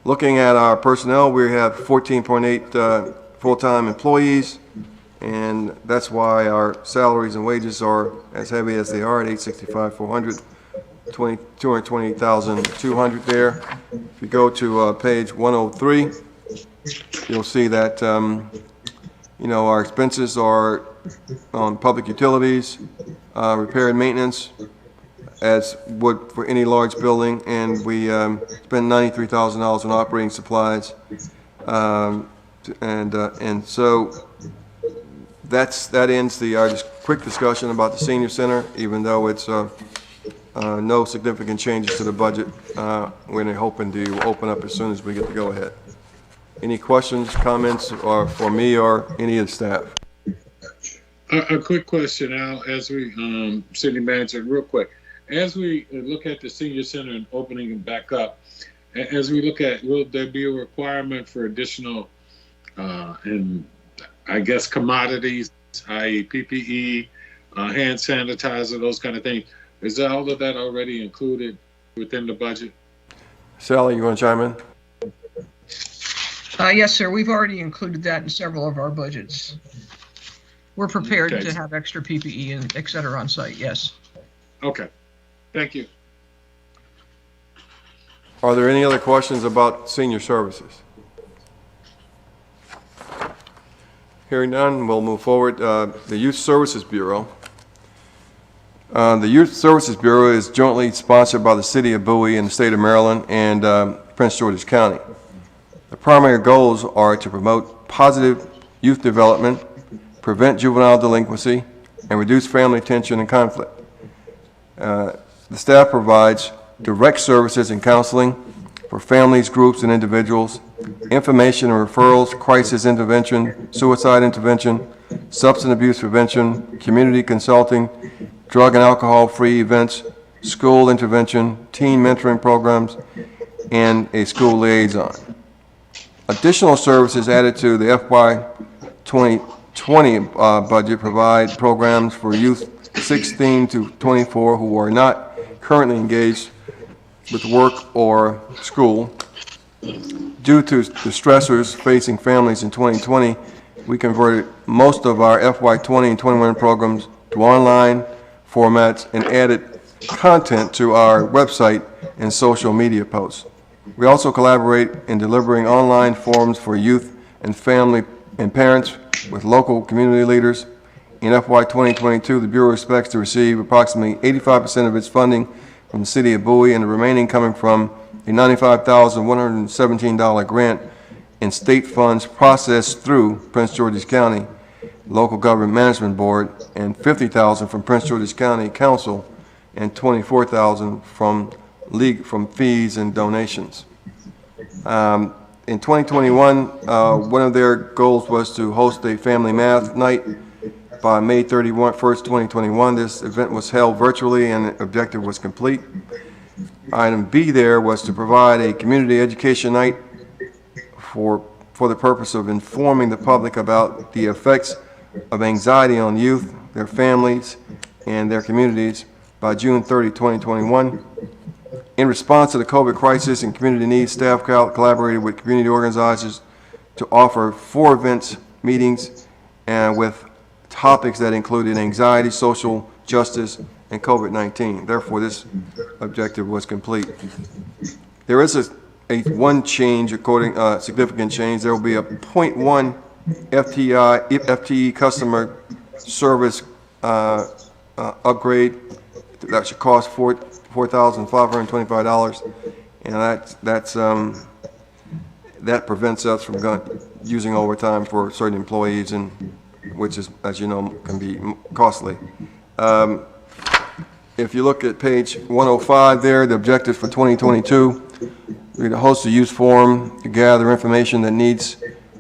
Looking at our personnel, we have 14.8 full-time employees, and that's why our salaries and wages are as heavy as they are at $865,400, $228,200 there. If you go to page 103, you'll see that our expenses are on public utilities, repair and maintenance, as would for any large building, and we spend $93,000 on operating supplies, and so that ends our quick discussion about the senior center. Even though it's no significant changes to the budget, we're hoping to open up as soon as we get the go ahead. Any questions, comments, or for me or any of the staff? A quick question, Al, as we, city manager, real quick. As we look at the senior center and opening it back up, as we look at, will there be a requirement for additional, and I guess commodities, i.e. PPE, hand sanitizer, those kind of things? Is all of that already included within the budget? Sally, you want to chime in? Yes, sir. We've already included that in several of our budgets. we're prepared Okay. to have extra PPE and et cetera on site, yes. Okay. Thank you. Are there any other questions about senior services? Hearing none, we'll move forward. The Youth Services Bureau. The Youth Services Bureau is jointly sponsored by the City of Bowie and the State of Maryland and Prince George's County. The primary goals are to promote positive youth development, prevent juvenile delinquency, and reduce family tension and conflict. The staff provides direct services and counseling for families, groups, and individuals, information and referrals, crisis intervention, suicide intervention, substance abuse prevention, community consulting, drug and alcohol-free events, school intervention, teen mentoring programs, and a school liaison. Additional services added to the FY 2020 budget provide programs for youth 16 to 24 who are not currently engaged with work or school. Due to the stressors facing families in 2020, we converted most of our FY 20 and 21 programs to online formats and added content to our website and social media posts. We also collaborate in delivering online forums for youth and family and parents with local community leaders. In FY 2022, the Bureau expects to receive approximately 85% of its funding from the City of Bowie and the remaining coming from a $95,117 grant in state funds processed through Prince George's County Local Government Management Board, and $50,000 from Prince George's County Council, and $24,000 from fees and donations. In 2021, one of their goals was to host a family math night by May 31st, 2021. This event was held virtually and the objective was complete. Item B there was to provide a community education night for the purpose of informing the public about the effects of anxiety on youth, their families, and their communities by June 30, 2021. In response to the COVID crisis and community needs, staff collaborated with community organizers to offer 4 events, meetings, and with topics that included anxiety, social justice, and COVID-19. Therefore, this objective was complete. There is one change, significant change. There will be a 0.1 FTE customer service upgrade that should cost $4,525, and that prevents us from using overtime for certain employees, and which is, as you know, can be costly. If you look at page 105 there, the objective for 2022, we're to host a youth forum to gather information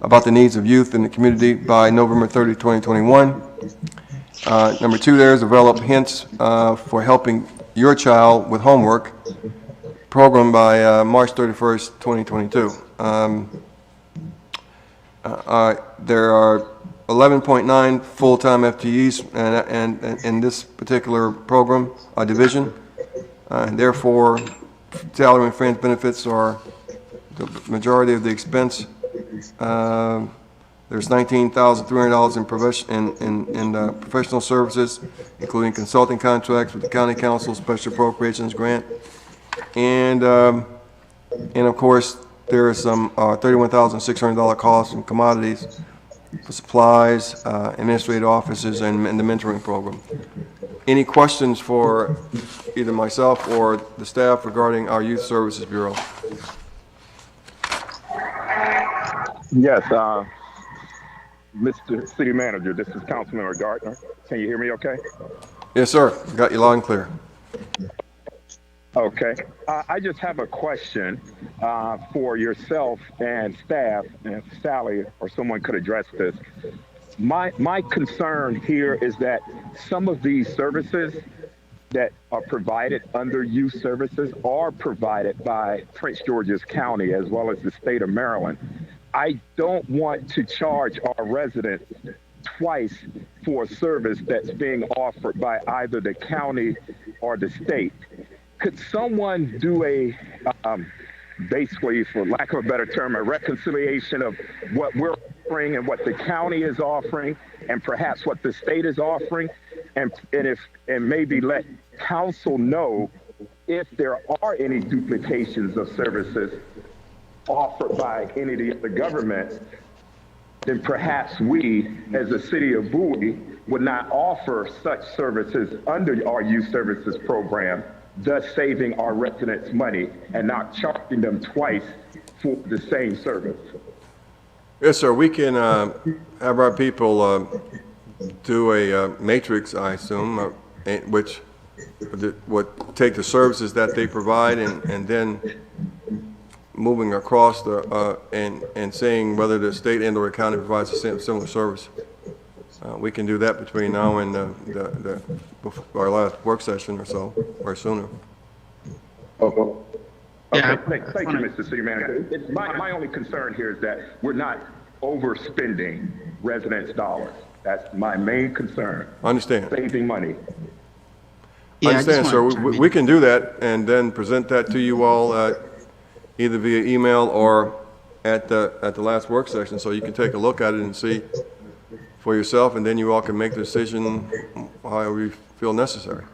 about the needs of youth in the community by November 30, 2021. Number 2 there is develop hints for helping your child with homework, program by March 31st, 2022. There are 11.9 full-time FTEs in this particular program division, and therefore salary and fringe benefits are the majority of the expense. There's $19,300 in professional services, including consulting contracts with the County Council Special Appropriations Grant, and of course there is some $31,600 costs from commodities for supplies, administrative offices, and the mentoring program. Any questions for either myself or the staff regarding our Youth Services Bureau? Yes, Mr. City Manager, this is Councilman Gardner. Can you hear me okay? Yes, sir. Got you loud and clear. Okay. I just have a question for yourself and staff, and Sally or someone could address this. My concern here is that some of these services that are provided under youth services are provided by Prince George's County as well as the state of Maryland. I don't want to charge our residents twice for a service that's being offered by either the county or the state. Could someone do basically, for lack of a better term, a reconciliation of what we're offering and what the county is offering, and perhaps what the state is offering, and maybe let council know if there are any duplications of services offered by any of the other governments, then perhaps we, as the city of Bowie, would not offer such services under our youth services program, thus saving our residents money and not charging them twice for the same service. Yes, sir. We can have our people do a matrix, I assume, which would take the services that they provide and then moving across and saying whether the state and or the county provides a similar service. We can do that between now and our last work session or so, or sooner. Okay. Yeah, Thank you, Mr. City Manager. My only concern here is that we're not overspending residents' dollars. That's my main concern. Understand. Saving money. Yeah, Understand, sir. We can do that and then present that to you all either via email or at the last work session, so you can take a look at it and see for yourself, and then you all can make the decision however you feel necessary.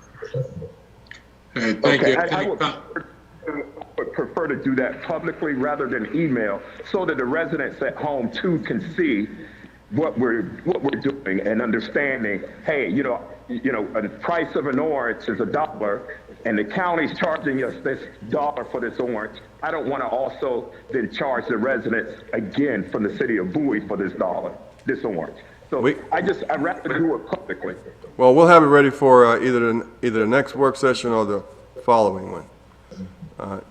Thank you. I would prefer to do that publicly rather than email, so that the residents at home too can see what we're doing and understanding. Hey, a price of an orange is $1, and the county's charging us this $1 for this orange. I don't want to also then charge the residents again from the city of Bowie for this orange. So I'd rather do it publicly. Well, we'll have it ready for either the next work session or the following one.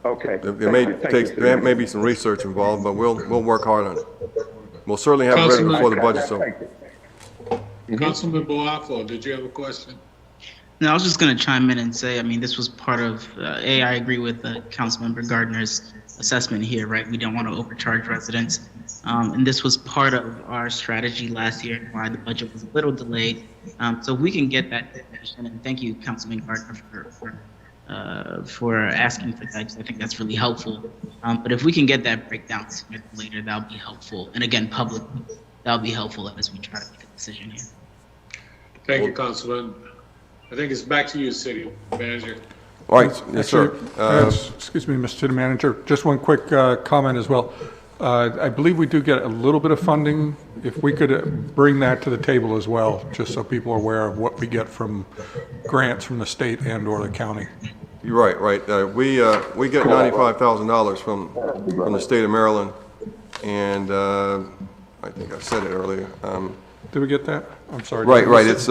Okay. There may be some research involved, but we'll work hard on it. We'll certainly have it ready before the budget's over. Councilman Boafo, did you have a question? No, I was just going to chime in and say, I mean, this was part of, I agree with Councilmember Gardner's assessment here, right? We don't want to overcharge residents. And this was part of our strategy last year, why the budget was a little delayed. So we can get that information, and thank you, Councilman Gardner, for asking for that. I think that's really helpful. But if we can get that breakdown sooner than later, that'll be helpful. And again, publicly, that'll be helpful as we try to make a decision here. Thank you, Councilman. I think it's back to you, City Manager. All right, yes, sir. Excuse me, Mr. City Manager, just one quick comment as well. I believe we do get a little bit of funding. If we could bring that to the table as well, just so people are aware of what we get from grants from the state and or the county. You're right. We get $95,000 from the state of Maryland, and I think I said it earlier. Did we get that? I'm sorry. Right. It's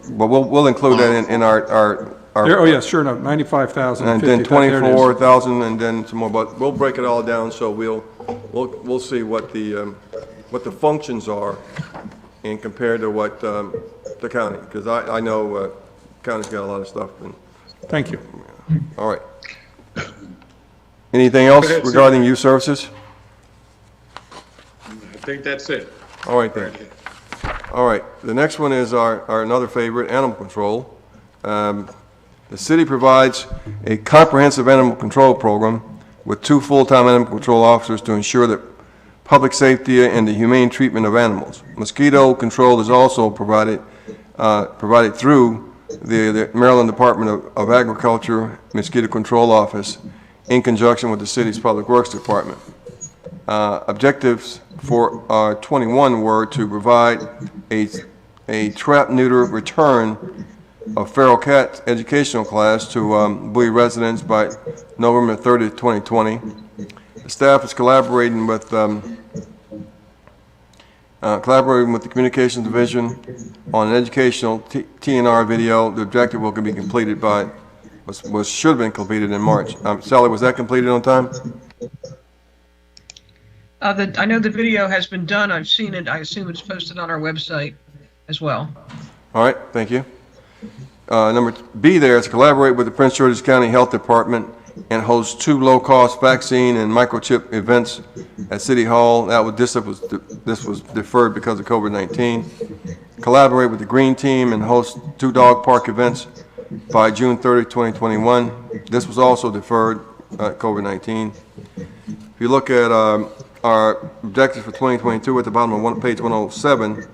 but we'll include that in our oh yeah, sure enough, 95,000. And then 24,000, and then some more. But we'll break it all down, so we'll see what the functions are, and compared to what the county, because I know county's got a lot of stuff. Thank you. All right. Anything else regarding youth services? I think that's it. All right then. All right. The next one is our another favorite, animal control. The city provides a comprehensive animal control program with 2 full-time animal control officers to ensure that public safety and the humane treatment of animals. Mosquito control is also provided through the Maryland Department of Agriculture Mosquito Control Office in conjunction with the city's Public Works Department. Objectives for 21 were to provide a trap neuter return of feral cat educational class to Bowie residents by November 30, 2020. The staff is collaborating with the Communications Division on an educational TNR video. The objective will be completed should have been completed in March. Sally, was that completed on time? I know the video has been done. I've seen it. I assume it's posted on our website as well. All right, thank you. Number B there is collaborate with the Prince George's County Health Department and host 2 low-cost vaccine and microchip events at City Hall. This was deferred because of COVID-19. Collaborate with the Green Team and host 2 dog park events by June 30, 2021. This was also deferred COVID-19. If you look at our objectives for 2022 at the bottom of page 107.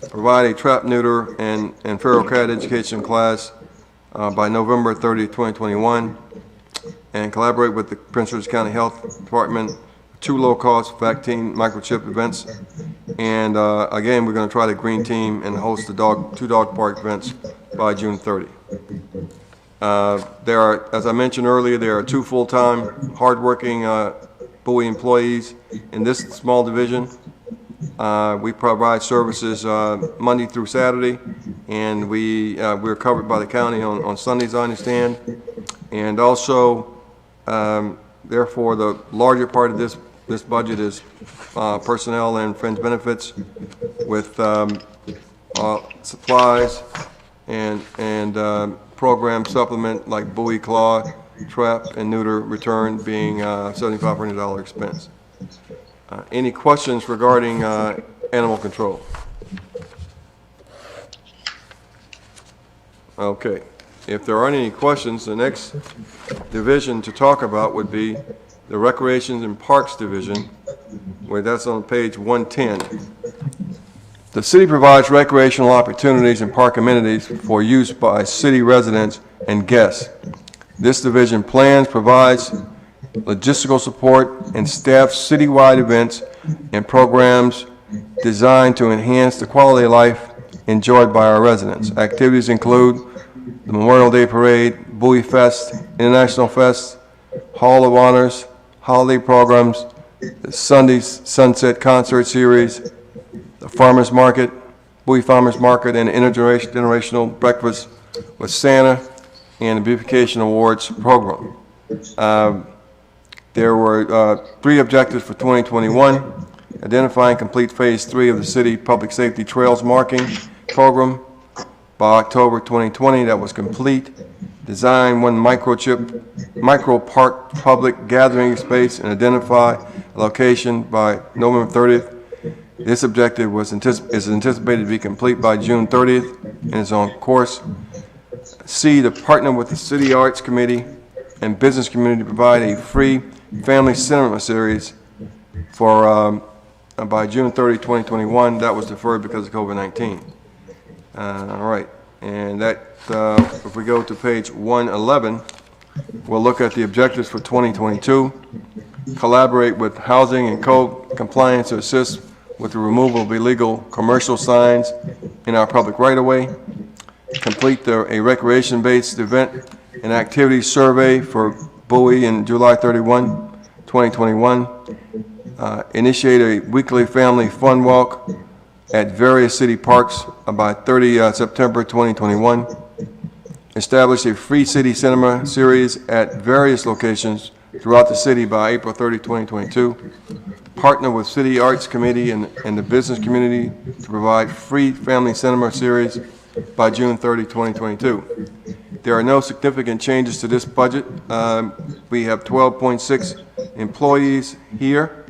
Provide a trap, neuter, and feral cat education class by November 30, 2021, and collaborate with the Prince George's County Health Department, 2 low-cost vaccine microchip events, and again, we're going to try the green team and host the 2 dog park events by June 30. There are, as I mentioned earlier, there are 2 full-time, hardworking Bowie employees in this small division. We provide services Monday through Saturday, and we're covered by the county on Sundays, I understand. And also, therefore, the larger part of this budget is personnel and fringe benefits with supplies and program supplement like Bowie Claw, Trap, and Neuter return being $7,500 expense. Any questions regarding animal control? Okay. If there aren't any questions, the next division to talk about would be the Recreations and Parks Division, where that's on page 110. The city provides recreational opportunities and park amenities for use by city residents and guests. This division plans, provides logistical support, and staffs citywide events and programs designed to enhance the quality of life enjoyed by our residents. Activities include the Memorial Day Parade, Bowie Fest, International Fest, Hall of Honors, holiday programs, the Sunday's Sunset Concert Series, the Farmers Market, Bowie Farmers Market, and intergenerational breakfast with Santa, and the Beautification Awards program. There were 3 objectives for 2021: identify and complete phase 3 of the city public safety trails marking program by October 2020. That was complete. Design 1 micro park public gathering space and identify a location by November 30th. This objective is anticipated to be complete by June 30th and is on course. C, to partner with the City Arts Committee and business community to provide a free family cinema series for by June 30, 2021. That was deferred because of COVID-19. All right, and that if we go to page 111, we'll look at the objectives for 2022. Collaborate with housing and code compliance to assist with the removal of illegal commercial signs in our public right-of-way. Complete a recreation-based event and activity survey for Bowie in July 31, 2021. Initiate a weekly family fun walk at various city parks by 30 September 2021. Establish a free city cinema series at various locations throughout the city by April 30, 2022. Partner with City Arts Committee and the business community to provide free family cinema series by June 30, 2022. There are no significant changes to this budget. We have 12.6 employees here,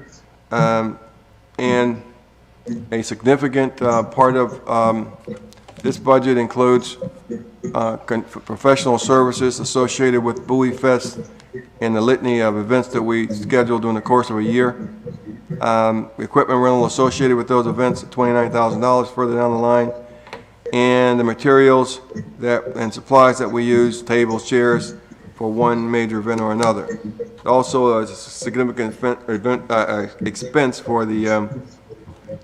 and a significant part of this budget includes professional services associated with Bowie Fest and the litany of events that we schedule during the course of a year. Equipment rental associated with those events at $29,000 further down the line. And the materials and supplies that we use, tables, chairs, for one major event or another. Also, a significant expense for the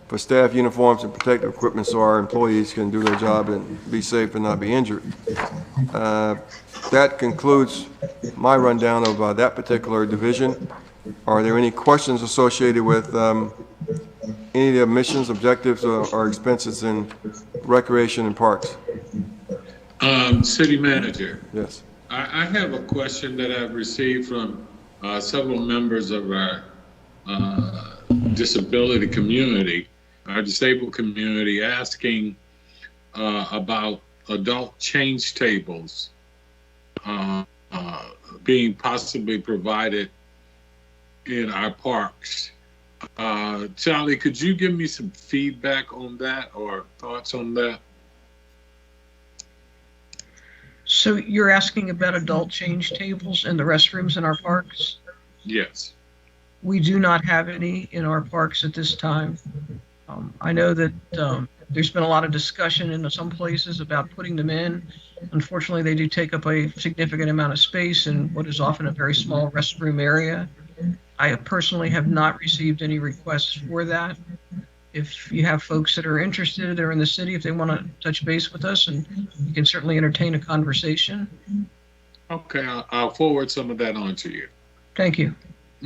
for staff uniforms and protective equipment so our employees can do their job and be safe and not be injured. That concludes my rundown of that particular division. Are there any questions associated with any of the missions, objectives, or expenses in recreation and parks? City Manager. Yes. I have a question that I've received from several members of our disability community, our disabled community, asking about adult change tables being possibly provided in our parks. Charlie, could you give me some feedback on that or thoughts on that? So you're asking about adult change tables in the restrooms in our parks? Yes. We do not have any in our parks at this time. I know that there's been a lot of discussion in some places about putting them in. Unfortunately, they do take up a significant amount of space in what is often a very small restroom area. I personally have not received any requests for that. If you have folks that are interested or in the city, if they want to touch base with us, and you can certainly entertain a conversation. Okay, I'll forward some of that on to you. Thank you.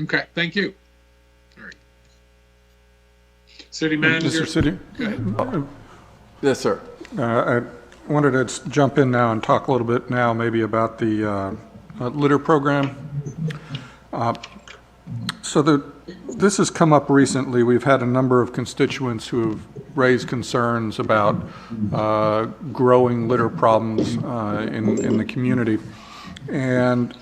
Okay, thank you. All right. City manager? Mr. City? Go ahead. Yes, sir. I wanted to jump in now and talk a little bit now maybe about the litter program. This has come up recently. We've had a number of constituents who have raised concerns about growing litter problems in the community. And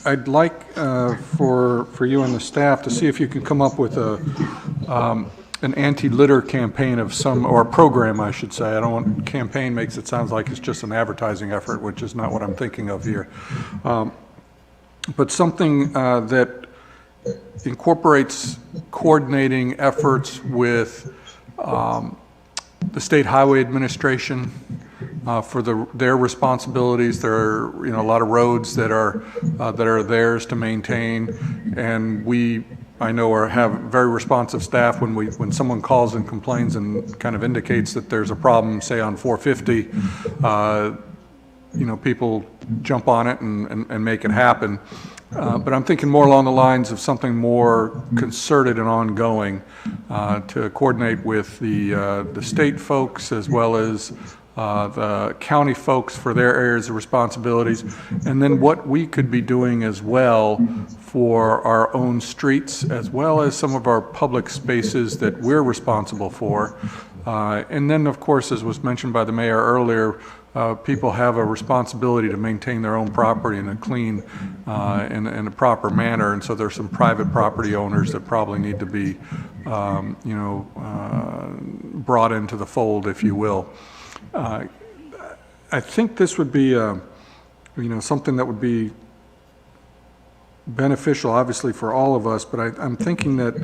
I'd like for you and the staff to see if you can come up with an anti-litter campaign of some, or a program, I should say. I don't want, campaign makes it sound like it's just an advertising effort, which is not what I'm thinking of here. But something that incorporates coordinating efforts with the State Highway Administration for their responsibilities. There are, a lot of roads that are theirs to maintain, and I know have very responsive staff. When someone calls and complains and kind of indicates that there's a problem, say on 450, people jump on it and make it happen. But I'm thinking more along the lines of something more concerted and ongoing to coordinate with the state folks as well as the county folks for their areas of responsibilities, and then what we could be doing as well for our own streets as well as some of our public spaces that we're responsible for. And then, of course, as was mentioned by the mayor earlier, people have a responsibility to maintain their own property in a clean in a proper manner, and so there's some private property owners that probably need to be brought into the fold, if you will. I think this would be something that would be beneficial, obviously, for all of us, but I'm thinking that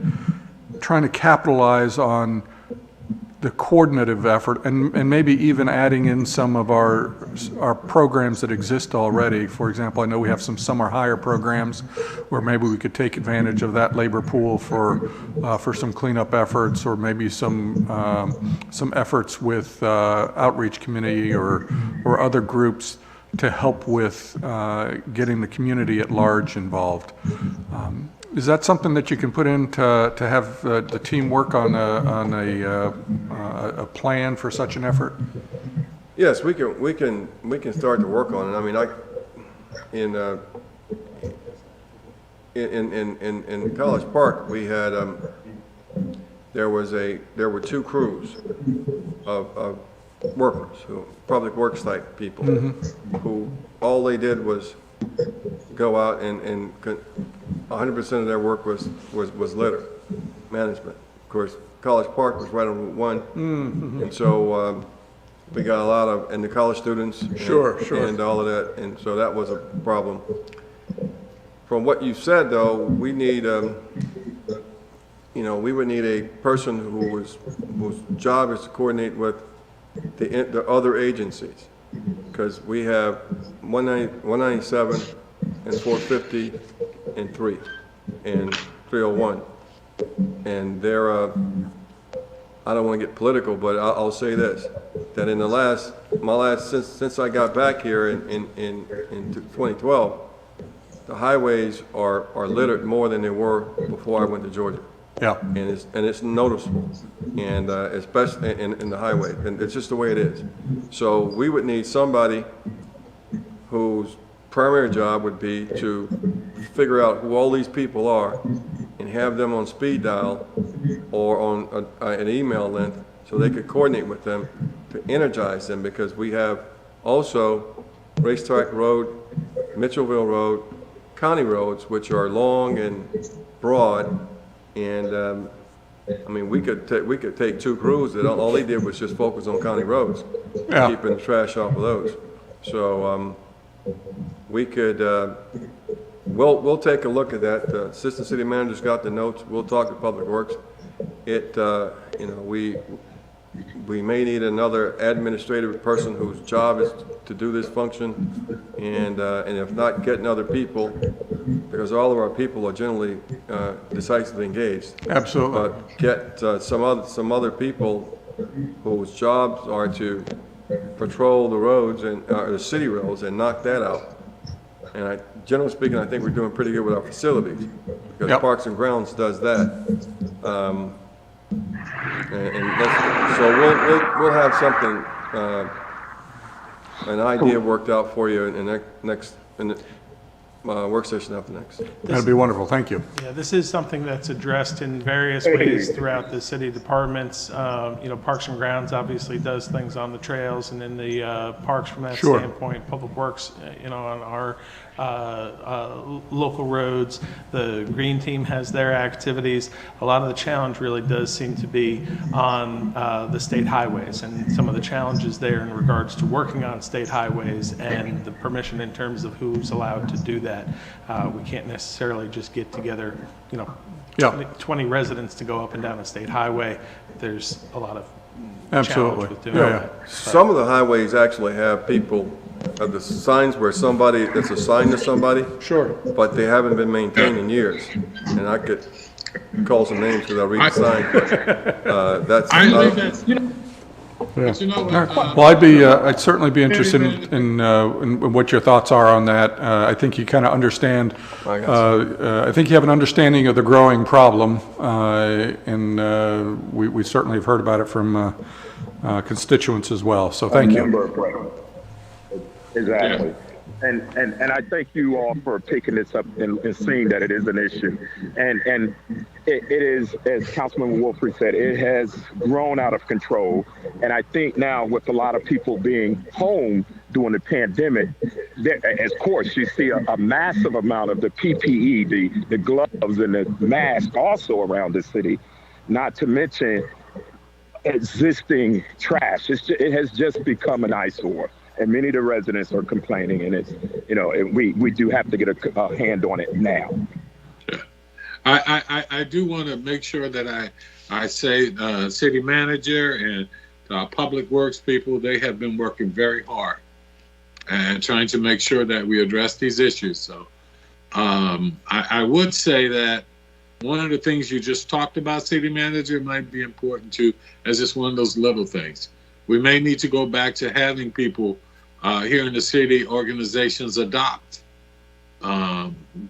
trying to capitalize on the coordinative effort and maybe even adding in some of our programs that exist already. For example, I know we have some summer hire programs where maybe we could take advantage of that labor pool for some cleanup efforts, or maybe some efforts with outreach community or other groups to help with getting the community at large involved. Is that something that you can put in to have the team work on a plan for such an effort? Yes, we can start to work on it. I mean, in College Park, we had there were two crews of workers, public works type people, who all they did was go out and 100% of their work was litter management. Of course, College Park was right on Route 1, and so we got a lot of, and the college students, and all of that, and so that was a problem. From what you said, though, we need, we would need a person whose job is to coordinate with the other agencies, because we have 197 and 450 and 3 and 301, and they're I don't want to get political, but I'll say this, that in since I got back here in 2012, the highways are littered more than they were before I went to Georgia. Yeah. And it's noticeable, and especially in the highway, and it's just the way it is. So we would need somebody whose primary job would be to figure out who all these people are and have them on speed dial or on an email length so they could coordinate with them to energize them, because we have also Racetrack Road, Mitchellville Road, county roads, which are long and broad. And I mean, we could take two crews that all they did was just focus on county roads, keeping the trash off of those. So we could we'll take a look at that. Assistant City Manager's got the notes. We'll talk to Public Works. We may need another administrative person whose job is to do this function, and if not, getting other people, because all of our people are generally decisively engaged. Absolutely. But get some other people whose jobs are to patrol the roads and the city roads and knock that out. And generally speaking, I think we're doing pretty good with our facilities, because Yep. Parks and Grounds does that. So we'll have something, an idea worked out for you in the next work session up next. That'd be wonderful. Thank you. Yeah, this is something that's addressed in various ways throughout the city departments. Parks and Grounds obviously does things on the trails and in the parks from that Sure. standpoint. Public Works, on our local roads. The Green Team has their activities. A lot of the challenge really does seem to be on the state highways and some of the challenges there in regards to working on state highways and the permission in terms of who's allowed to do that. We can't necessarily just get together, 20 residents to go up and down a state highway. There's a lot of challenge Absolutely. with doing Yeah, that. Some of the highways actually have people, the signs where somebody, that's assigned to somebody. Sure. But they haven't been maintained in years. And I could call some names because I read the sign, but that's. I think that's, Yeah. but you know what, Well, I'd certainly be interested in what your thoughts are on that. I think you kind of understand, I think you have an understanding of the growing problem, and we certainly have heard about it from constituents as well, so thank you. Exactly. And I thank you all for picking this up and seeing that it is an issue. And it is, as Councilman Wolfrey said, it has grown out of control. And I think now with a lot of people being home during the pandemic, of course, you see a massive amount of the PPE, the gloves and the mask also around the city, not to mention existing trash. It has just become an eyesore. And many of the residents are complaining, and it's, we do have to get a hand on it now. I do want to make sure that I say city manager and public works people, they have been working very hard and trying to make sure that we address these issues. So I would say that one of the things you just talked about, city manager, might be important too, as just one of those little things. We may need to go back to having people here in the city, organizations adopt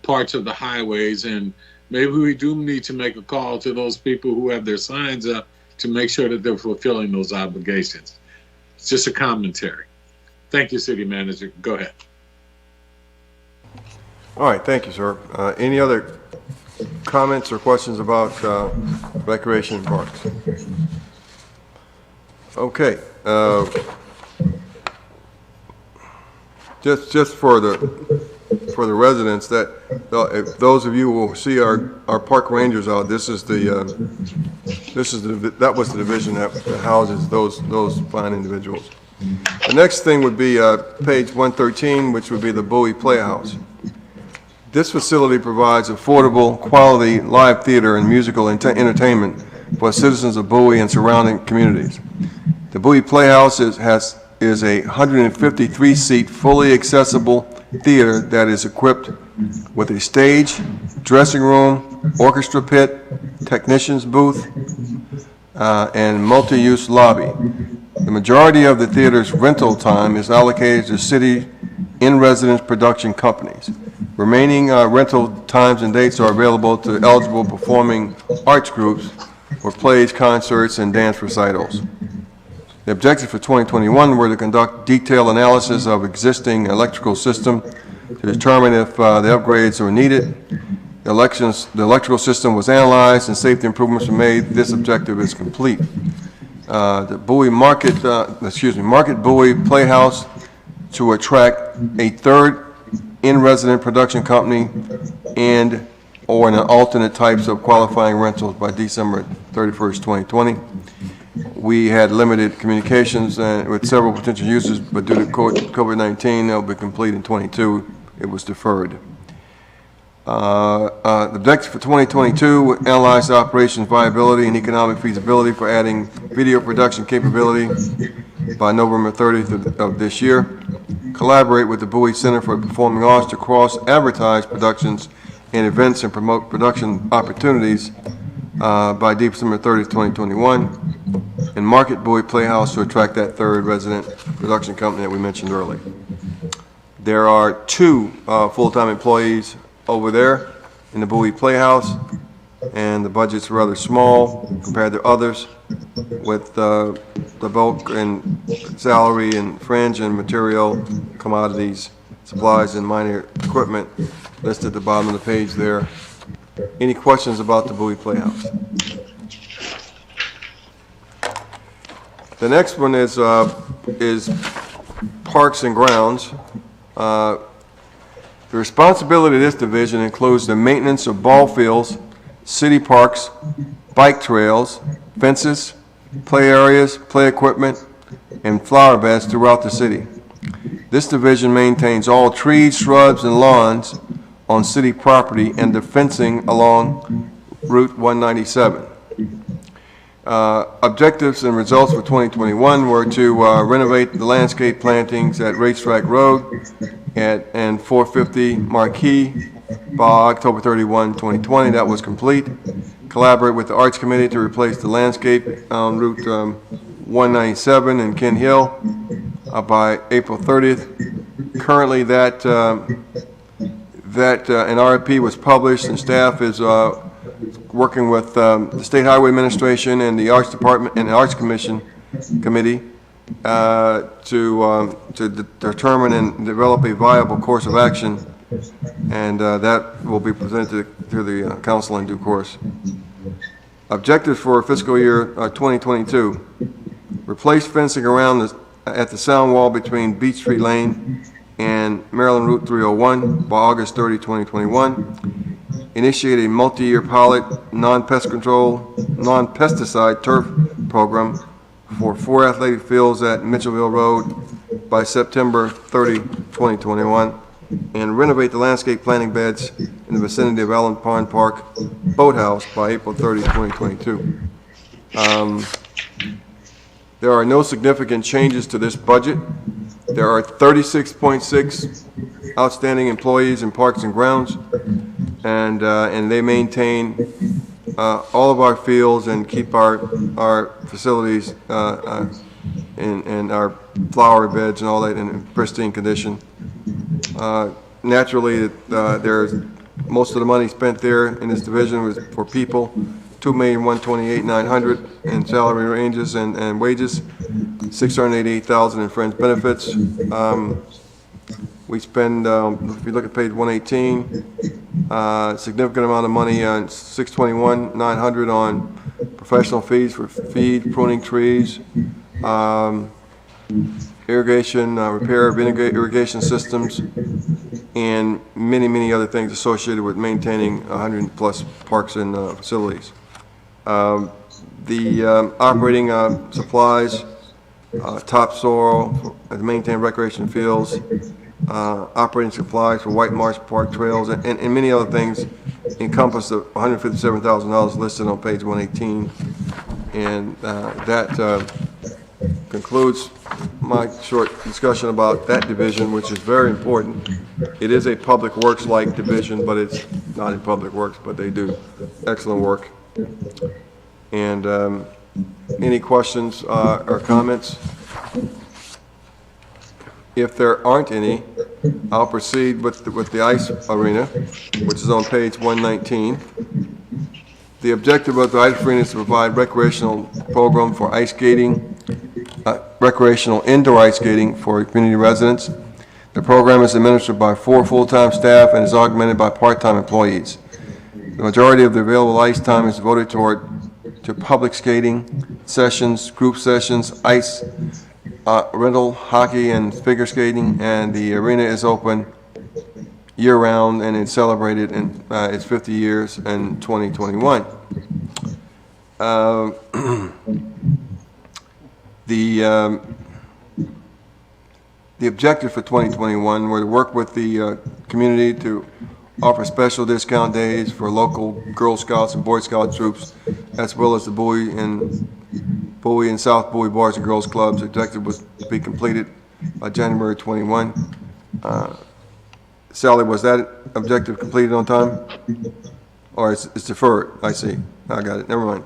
parts of the highways, and maybe we do need to make a call to those people who have their signs up to make sure that they're fulfilling those obligations. It's just a commentary. Thank you, City Manager. Go ahead. All right, thank you, sir. Any other comments or questions about recreation and parks? Okay. Just for the residents, that if those of you who will see our park rangers out, that was the division that houses those fine individuals. The next thing would be page 113, which would be the Bowie Playhouse. This facility provides affordable, quality live theater and musical entertainment for citizens of Bowie and surrounding communities. The Bowie Playhouse is a 153-seat, fully accessible theater that is equipped with a stage, dressing room, orchestra pit, technician's booth, and multi-use lobby. The majority of the theater's rental time is allocated to city in-residence production companies. Remaining rental times and dates are available to eligible performing arts groups for plays, concerts, and dance recitals. The objectives for 2021 were to conduct detailed analysis of existing electrical system to determine if the upgrades are needed. The electrical system was analyzed and safety improvements were made. This objective is complete. The Bowie Market Bowie Playhouse to attract a third in-resident production company or an alternate types of qualifying rentals by December 31st, 2020. We had limited communications with several potential users, but due to COVID-19, they'll be complete in 22. It was deferred. The objective for 2022, analyze operations viability and economic feasibility for adding video production capability by November 30th of this year. Collaborate with the Bowie Center for the Performing Arts to cross-advertise productions and events and promote production opportunities by December 30th, 2021. And market Bowie Playhouse to attract that third resident production company that we mentioned earlier. There are 2 full-time employees over there in the Bowie Playhouse, and the budget's rather small compared to others, with the bulk and salary and fringe and material, commodities, supplies, and minor equipment listed at the bottom of the page there. Any questions about the Bowie Playhouse? The next one is Parks and Grounds. The responsibility of this division includes the maintenance of ball fields, city parks, bike trails, fences, play areas, play equipment, and flower beds throughout the city. This division maintains all trees, shrubs, and lawns on city property and the fencing along Route 197. Objectives and results for 2021 were to renovate the landscape plantings at Racetrack Road and 450 Marquee by October 31, 2020. That was complete. Collaborate with the Arts Committee to replace the landscape on Route 197 in Kent Hill by April 30th. Currently, that an RFP was published, and staff is working with the State Highway Administration and the Arts Department and the Arts Committee to determine and develop a viable course of action, and that will be presented to the council in due course. Objectives for fiscal year 2022: replace fencing around at the sound wall between Beach Street Lane and Maryland Route 301 by August 30, 2021. Initiate a multi-year pilot non-pesticide turf program for 4 athletic fields at Mitchellville Road by September 30, 2021, and renovate the landscape planting beds in the vicinity of Allen Pond Park Boathouse by April 30, 2022. There are no significant changes to this budget. There are 36.6 outstanding employees in Parks and Grounds, and they maintain all of our fields and keep our facilities and our flower beds and all that in pristine condition. Naturally, there's most of the money spent there in this division was for people, $2,128,900 in salary ranges and wages, $688,000 in fringe benefits. We spend, if you look at page 118, significant amount of money on $621,900 on professional fees for feed, pruning trees, irrigation, repair of irrigation systems, and many other things associated with maintaining 100 plus parks and facilities. The operating supplies, topsoil to maintain recreation fields, operating supplies for White Marsh Park trails, and many other things encompass the $157,000 listed on page 118. And that concludes my short discussion about that division, which is very important. It is a public works-like division, but it's not in public works, but they do excellent work. And any questions or comments? If there aren't any, I'll proceed with the ice arena, which is on page 119. The objective of the ice arena is to provide recreational program for ice skating, recreational indoor ice skating for community residents. The program is administered by 4 full-time staff and is augmented by part-time employees. The majority of the available ice time is devoted to public skating sessions, group sessions, ice rental, hockey, and figure skating, and the arena is open year-round, and it's celebrated in its 50 years in 2021. The objective for 2021 were to work with the community to offer special discount days for local Girl Scouts and Boy Scout troops, as well as the Bowie and South Bowie Boys and Girls Clubs. The objective was to be completed by January 21. Sally, was that objective completed on time? Or it's deferred? I see. I got it. Never mind.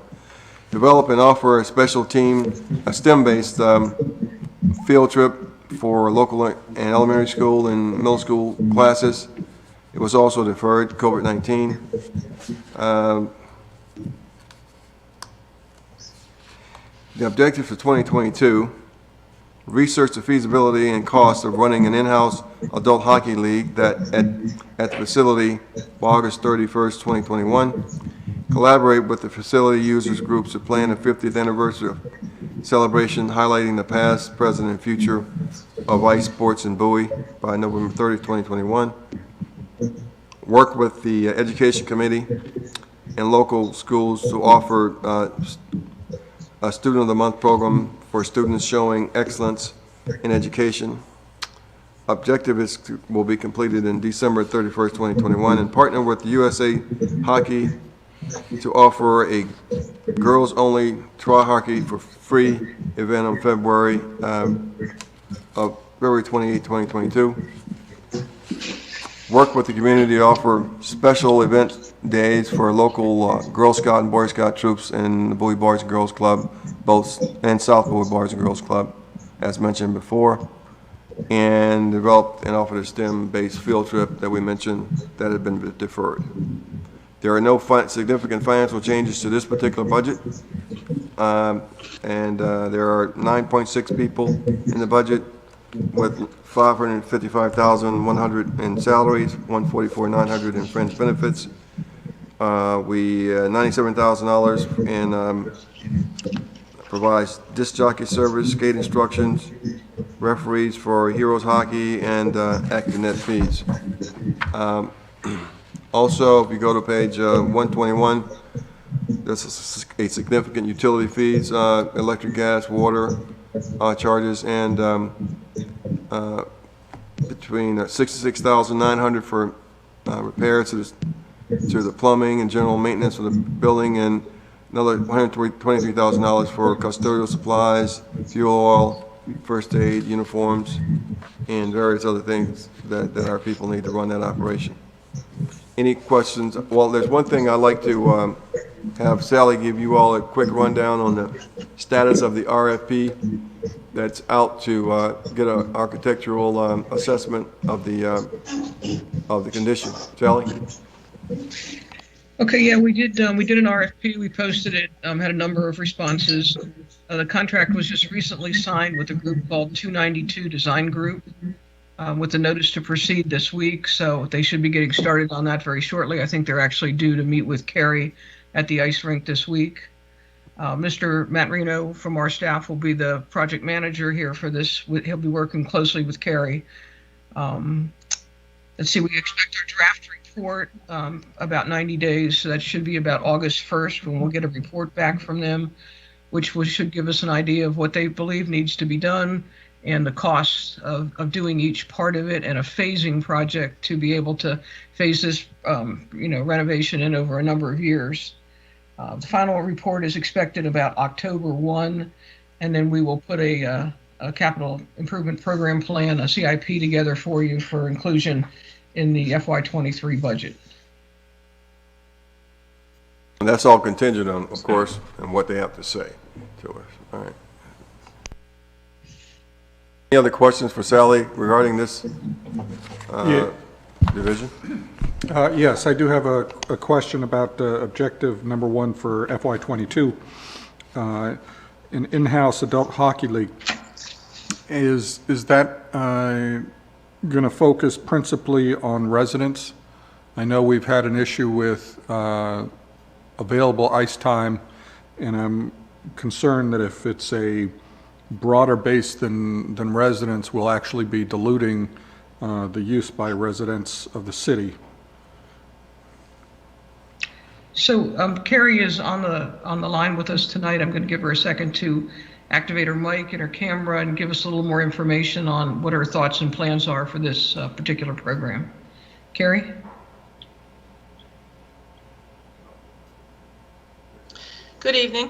Develop and offer a special team, a STEM-based field trip for local and elementary school and middle school classes. It was also deferred, COVID-19. The objective for 2022, research the feasibility and cost of running an in-house adult hockey league that at the facility by August 31st, 2021. Collaborate with the facility users groups to plan a 50th anniversary celebration highlighting the past, present, and future of ice sports in Bowie by November 30th, 2021. Work with the Education Committee and local schools to offer a Student of the Month program for students showing excellence in education. Objective will be completed in December 31st, 2021, and partner with the USA Hockey to offer a girls-only tri-hockey for free event on February 28, 2022. Work with the community to offer special event days for local Girl Scout and Boy Scout troops in the Bowie Boys and Girls Club, and South Bowie Boys and Girls Club, as mentioned before, and developed and offered a STEM-based field trip that we mentioned that had been deferred. There are no significant financial changes to this particular budget, and there are 9.6 people in the budget with $555,100 in salaries, $144,900 in fringe benefits. $97,000 in provides disc jockey service, skate instructions, referees for Heroes Hockey, and active net fees. Also, if you go to page 121, there's a significant utility fees, electric, gas, water charges, and between $66,900 for repairs to the plumbing and general maintenance of the building, and another $123,000 for custodial supplies, fuel oil, first aid, uniforms, and various other things that our people need to run that operation. Any questions? Well, there's one thing I'd like to have Sally give you all a quick rundown on the status of the RFP that's out to get an architectural assessment of the condition. Sally? Okay, yeah, we did an RFP. We posted it, had a number of responses. The contract was just recently signed with a group called 292 Design Group, with a notice to proceed this week, so they should be getting started on that very shortly. I think they're actually due to meet with Carrie at the ice rink this week. Mr. Matt Reno from our staff will be the project manager here for this. He'll be working closely with Carrie. Let's see, we expect our draft report about 90 days, so that should be about August 1st when we'll get a report back from them, which should give us an idea of what they believe needs to be done and the costs of doing each part of it, and a phasing project to be able to phase this renovation in over a number of years. The final report is expected about October 1, and then we will put a capital improvement program plan, a CIP, together for you for inclusion in the FY23 budget. And that's all contingent on, of course, and what they have to say to us. All right. Any other questions for Sally regarding this division? Yes, I do have a question about objective number 1 for FY22. An in-house adult hockey league. Is that going to focus principally on residents? I know we've had an issue with available ice time, and I'm concerned that if it's a broader base than residents, we'll actually be diluting the use by residents of the city. So Carrie is on the line with us tonight. I'm going to give her a second to activate her mic and her camera and give us a little more information on what her thoughts and plans are for this particular program. Carrie? Good evening.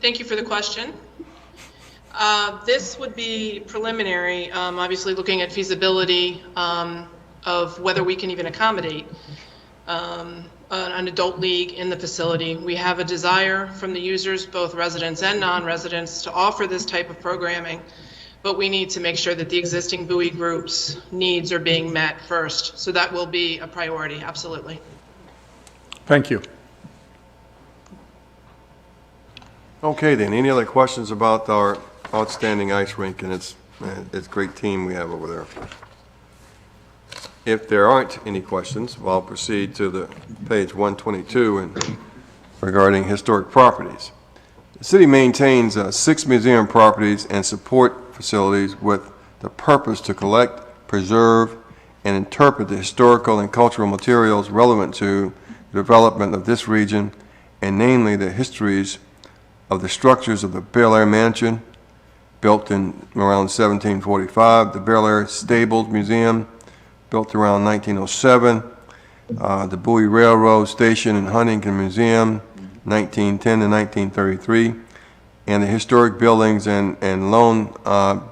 Thank you for the question. This would be preliminary, obviously looking at feasibility of whether we can even accommodate an adult league in the facility. We have a desire from the users, both residents and non-residents, to offer this type of programming, but we need to make sure that the existing Bowie group's needs are being met first. So that will be a priority, absolutely. Thank you. Okay, then, any other questions about our outstanding ice rink and its great team we have over there? If there aren't any questions, I'll proceed to the page 122 and regarding historic properties. The city maintains 6 museum properties and support facilities with the purpose to collect, preserve, and interpret the historical and cultural materials relevant to the development of this region, and namely the histories of the structures of the Bel Air Mansion, built in around 1745, the Bel Air Stables Museum, built around 1907, the Bowie Railroad Station and Huntington Museum, 1910 to 1933, and the historic buildings and loan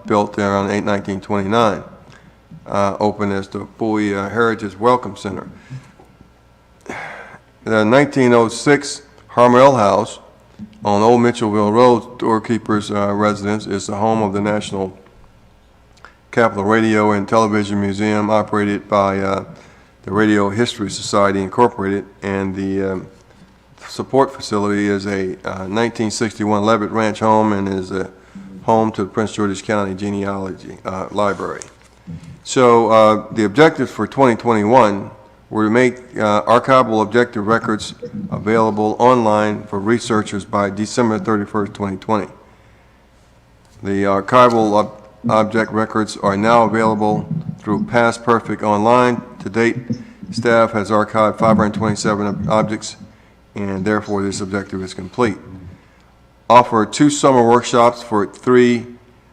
built around 1929, opened as the Bowie Heritage Welcome Center. The 1906 Harmel House on Old Mitchellville Road, doorkeeper's residence, is the home of the National Capital Radio and Television Museum, operated by the Radio History Society Incorporated, and the support facility is a 1961 Levitt Ranch home and is a home to the Prince George's County Genealogy Library. So the objectives for 2021 were to make archival objective records available online for researchers by December 31st, 2020. The archival object records are now available through Past Perfect Online. To date, staff has archived 527 objects, and therefore this objective is complete. Offer 2 summer workshops for 3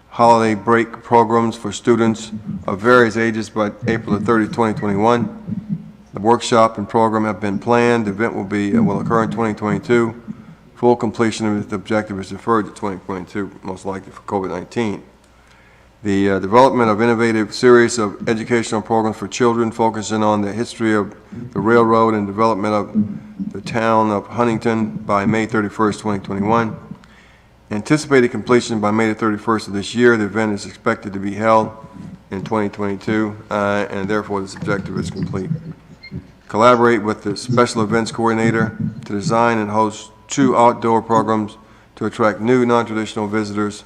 holiday break programs for students of various ages by April 30, 2021. The workshop and program have been planned. The event will occur in 2022. Full completion of the objective is deferred to 2022, most likely for COVID-19. The development of innovative series of educational programs for children focusing on the history of the railroad and development of the town of Huntington by May 31st, 2021. Anticipated completion by May 31st of this year. The event is expected to be held in 2022, and therefore this objective is complete. Collaborate with the Special Events Coordinator to design and host 2 outdoor programs to attract new non-traditional visitors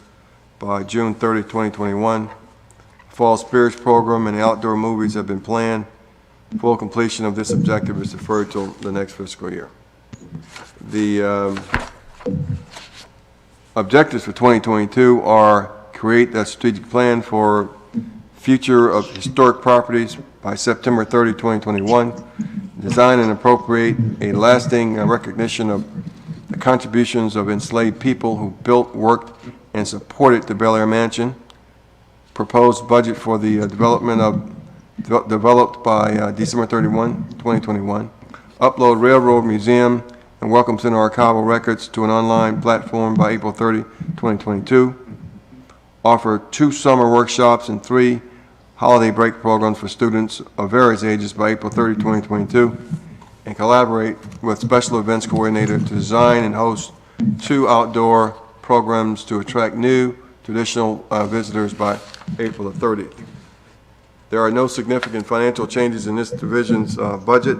by June 30, 2021. Fall Spirits Program and outdoor movies have been planned. Full completion of this objective is deferred till the next fiscal year. The objectives for 2022 are create a strategic plan for future of historic properties by September 30, 2021. Design and appropriate a lasting recognition of the contributions of enslaved people who built, worked, and supported the Bel Air Mansion. Proposed budget for the developed by December 31, 2021. Upload Railroad Museum and Welcome Center archival records to an online platform by April 30, 2022. Offer 2 summer workshops and 3 holiday break programs for students of various ages by April 30, 2022. And collaborate with Special Events Coordinator to design and host 2 outdoor programs to attract new traditional visitors by April the 30th. There are no significant financial changes in this division's budget,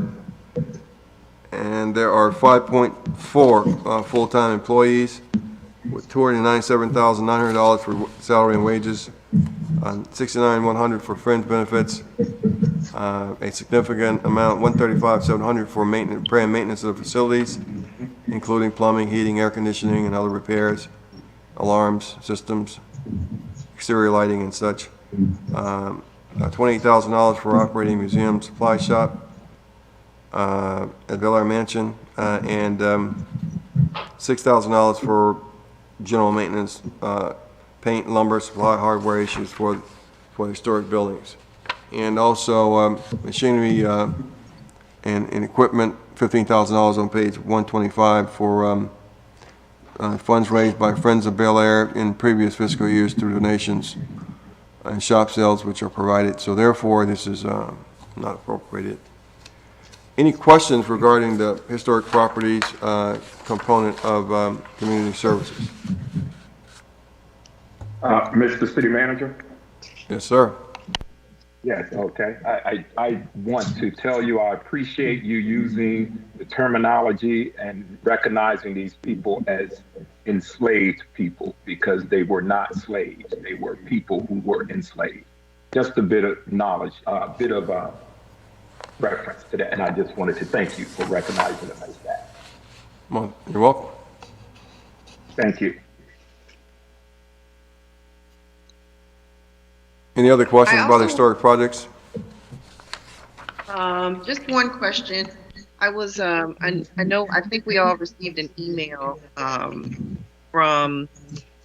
and there are 5.4 full-time employees with $297,900 for salary and wages, $69,100 for fringe benefits, a significant amount, $135,700 for repair and maintenance of the facilities, including plumbing, heating, air conditioning, and other repairs, alarms, systems, exterior lighting, and such. $28,000 for operating museum supply shop at Bel Air Mansion, and $6,000 for general maintenance, paint, lumber, supply, hardware issues for historic buildings. And also machinery and equipment, $15,000 on page 125 for funds raised by Friends of Bel Air in previous fiscal years through donations and shop sales which are provided. So therefore, this is not appropriated. Any questions regarding the historic properties component of community services? Mr. City Manager? Yes, sir. Yes, okay. I want to tell you I appreciate you using the terminology and recognizing these people as enslaved people, because they were not slaves. They were people who were enslaved. Just a bit of knowledge, a bit of reference to that, and I just wanted to thank you for recognizing them as that. Well, you're welcome. Thank you. Any other questions about historic projects? Just one question. I was, I think we all received an email from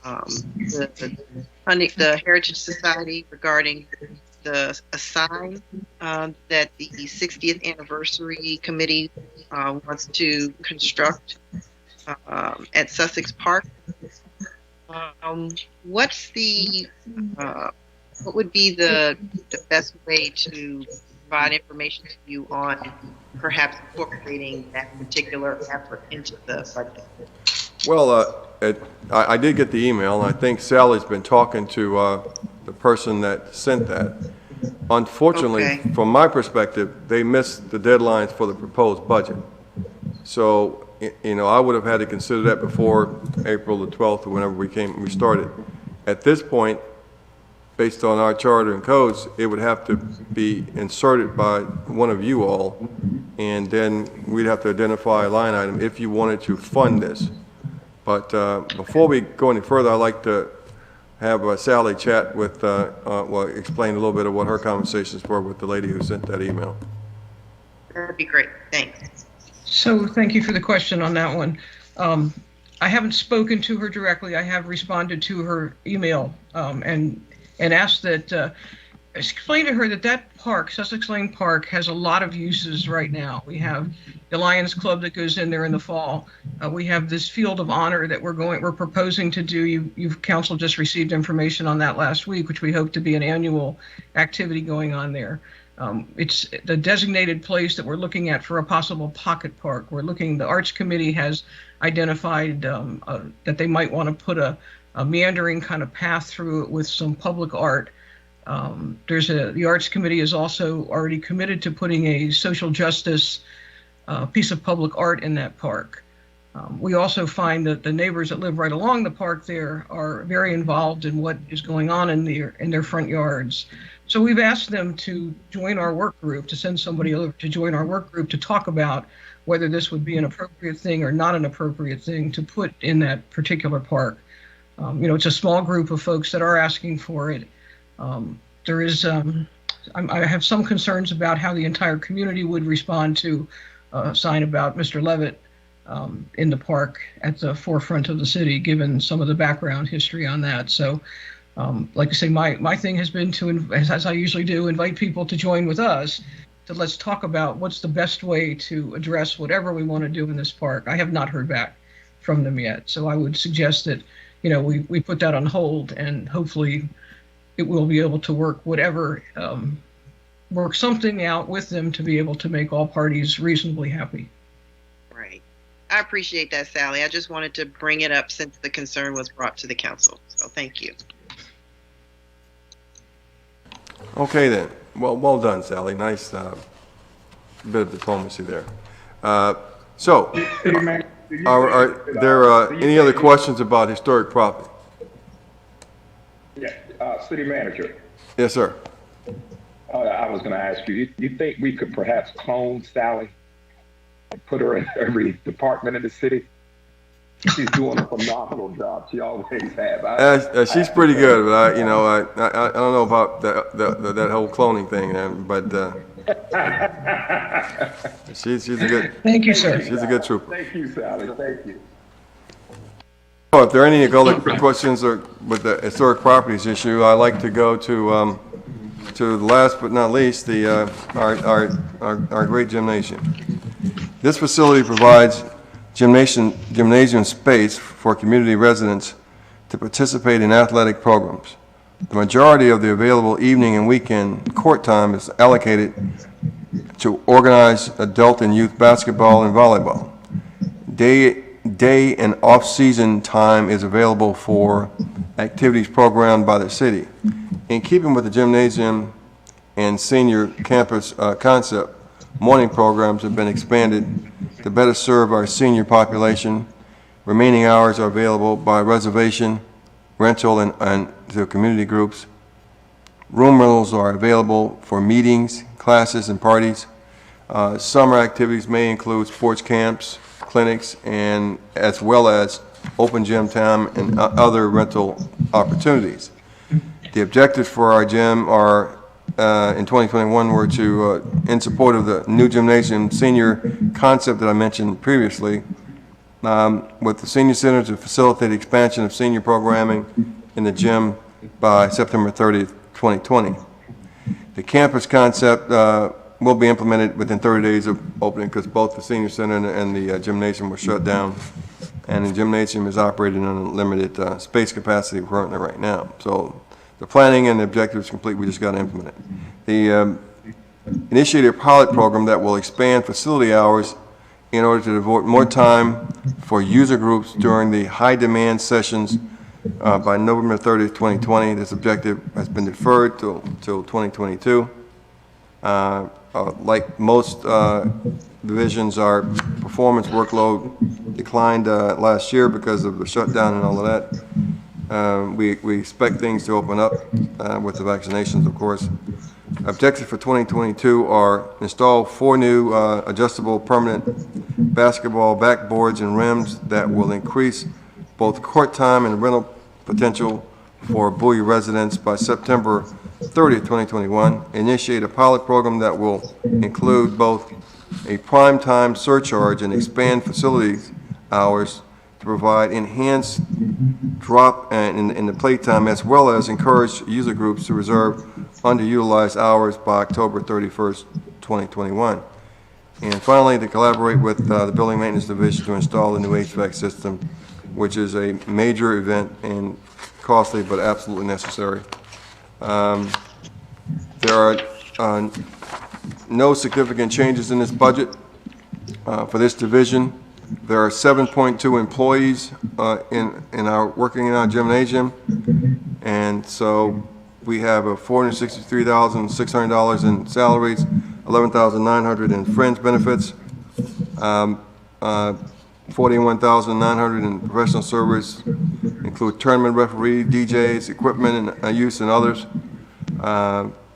the Heritage Society regarding a sign that the 60th anniversary committee wants to construct at Sussex Park. What would be the best way to provide information to you on perhaps incorporating that particular effort into the budget? Well, I did get the email, and I think Sally's been talking to the person that sent that. Unfortunately, from my perspective, they missed the deadlines for the proposed budget. So, I would have had to consider that before April the 12th or whenever we started. At this point, based on our charter and codes, it would have to be inserted by one of you all, and then we'd have to identify a line item if you wanted to fund this. But before we go any further, I'd like to have Sally chat with, explain a little bit of what her conversations were with the lady who sent that email. That'd be great. Thanks. So thank you for the question on that one. I haven't spoken to her directly. I have responded to her email and asked that, explain to her that park, Sussex Lane Park, has a lot of uses right now. We have the Lions Club that goes in there in the fall. We have this Field of Honor that we're proposing to do. Council just received information on that last week, which we hope to be an annual activity going on there. It's the designated place that we're looking at for a possible pocket park. The Arts Committee has identified that they might want to put a meandering kind of path through it with some public art. The Arts Committee is also already committed to putting a social justice piece of public art in that park. We also find that the neighbors that live right along the park there are very involved in what is going on in their front yards. So we've asked them to join our work group, to send somebody over to join our work group to talk about whether this would be an appropriate thing or not an appropriate thing to put in that particular park. It's a small group of folks that are asking for it. I have some concerns about how the entire community would respond to a sign about Mr. Levitt in the park at the forefront of the city, given some of the background history on that. So, like I say, my thing has been to, as I usually do, invite people to join with us to let's talk about what's the best way to address whatever we want to do in this park. I have not heard back from them yet. So I would suggest that, we put that on hold, and hopefully it will be able to work something out with them to be able to make all parties reasonably happy. Right. I appreciate that, Sally. I just wanted to bring it up since the concern was brought to the council. So thank you. Okay then. Well done, Sally. Nice bit of diplomacy there. So, are there any other questions about historic property? Yeah, City Manager. Yes, sir. I was going to ask you, you think we could perhaps clone Sally and put her in every department in the city? She's doing a phenomenal job. She always has. She's pretty good, but I don't know about that whole cloning thing, but she's a good. Thank you, sir. She's a good trooper. Thank you, Sally. Thank you. Oh, if there are any other questions with the historic properties issue, I'd like to go to last but not least, our great gymnasium. This facility provides gymnasium space for community residents to participate in athletic programs. The majority of the available evening and weekend court time is allocated to organize adult and youth basketball and volleyball. Day and off-season time is available for activities programmed by the city. In keeping with the gymnasium and senior campus concept, morning programs have been expanded to better serve our senior population. Remaining hours are available by reservation, rental, and to community groups. Room rentals are available for meetings, classes, and parties. Summer activities may include sports camps, clinics, and as well as open gym time and other rental opportunities. The objectives for our gym are in 2021 were to, in support of the new gymnasium senior concept that I mentioned previously, with the senior center to facilitate expansion of senior programming in the gym by September 30th, 2020. The campus concept will be implemented within 30 days of opening because both the senior center and the gymnasium were shut down, and the gymnasium is operating on a limited space capacity currently right now. So the planning and the objective is complete. We just got to implement it. The initiated a pilot program that will expand facility hours in order to devote more time for user groups during the high demand sessions by November 30th, 2020. This objective has been deferred till 2022. Like most divisions, our performance workload declined last year because of the shutdown and all of that. We expect things to open up with the vaccinations, of course. Objectives for 2022 are install 4 new adjustable permanent basketball backboards and rims that will increase both court time and rental potential for Bowie residents by September 30th, 2021. Initiate a pilot program that will include both a prime time surcharge and expand facilities hours to provide enhanced drop in the playtime, as well as encourage user groups to reserve underutilized hours by October 31st, 2021. And finally, to collaborate with the Building Maintenance Division to install the new HVAC system, which is a major event and costly but absolutely necessary. There are no significant changes in this budget for this division. There are 7.2 employees working in our gymnasium, and so we have $463,600 in salaries, $11,900 in fringe benefits, $41,900 in professional service, include tournament referee, DJs, equipment and use, and others.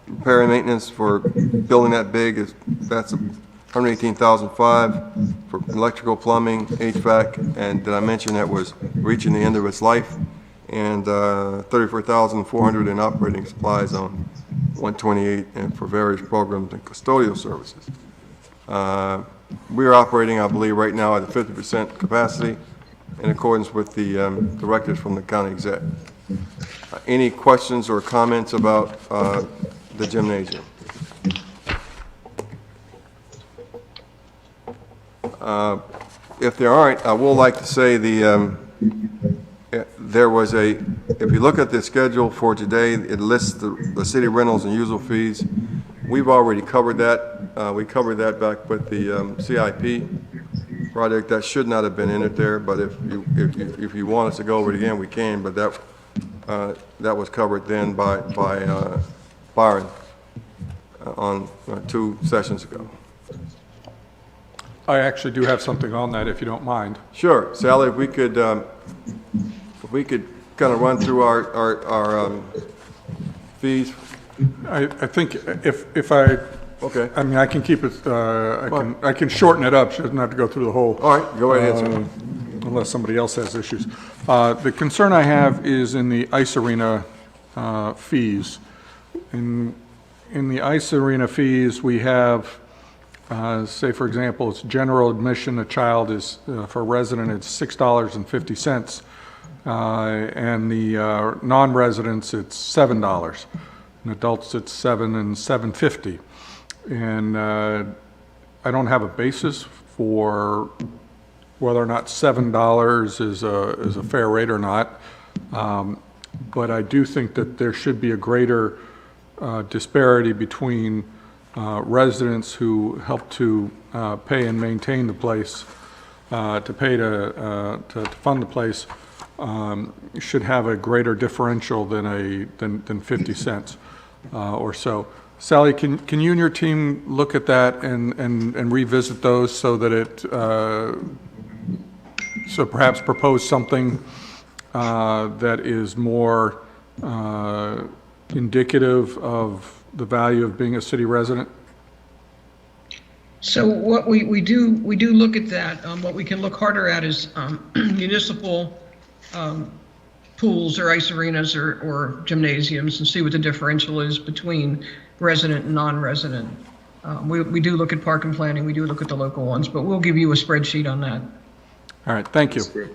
Repair and maintenance for building that big that's $118,500 for electrical, plumbing, HVAC, and did I mention that was reaching the end of its life, and $34,400 in operating supplies on 128 and for various programs and custodial services. We are operating, I believe, right now at a 50% capacity in accordance with the directives from the county exec. Any questions or comments about the gymnasium? If there aren't, I will like to say there was if you look at the schedule for today, it lists the city rentals and usual fees. We've already covered that. We covered that back with the CIP project. That should not have been entered there, but if you want us to go over it again, we can, but that was covered then by Byron on 2 sessions ago. I actually do have something on that, if you don't mind. Sure. Sally, if we could kind of run through our fees. I think if I, okay. I mean, I can keep it, I can shorten it up. She doesn't have to go through the whole. All right, go right ahead, sir. Unless somebody else has issues. The concern I have is in the ice arena fees. In the ice arena fees, we have, say for example, it's general admission. A child is, for a resident, it's $6.50. And the non-residents, it's $7. And adults, it's $7 and— and I don't have a basis for whether or not $7 is a fair rate or not. But I do think that there should be a greater disparity between residents who help to pay and maintain the place, to pay to fund the place, should have a greater differential than 50 cents or so. Sally, can you and your team look at that and revisit those so that so perhaps propose something that is more indicative of the value of being a city resident? So what we do look at that. What we can look harder at is municipal pools or ice arenas or gymnasiums and see what the differential is between resident and non-resident. We do look at park and planning. We do look at the local ones, but we'll give you a spreadsheet on that. All right, thank you. That's great.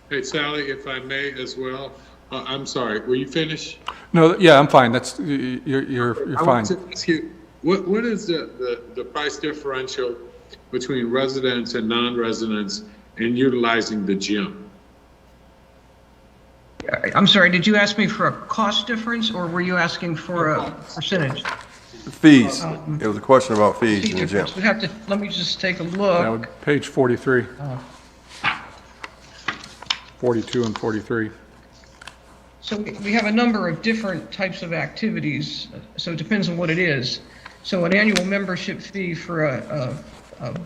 Hey, Sally, if I may as well, I'm sorry, were you finished? No, yeah, I'm fine. That's, you're I fine. want to ask you, what is the price differential between residents and non-residents in utilizing the gym? I'm sorry, did you ask me for a cost difference or were you asking for a percentage? Fees. It was a question about fees in the gym. We have to, let me just take a That look. would, page 43. 42 and 43. So we have a number of different types of activities, so it depends on what it is. So an annual membership fee for a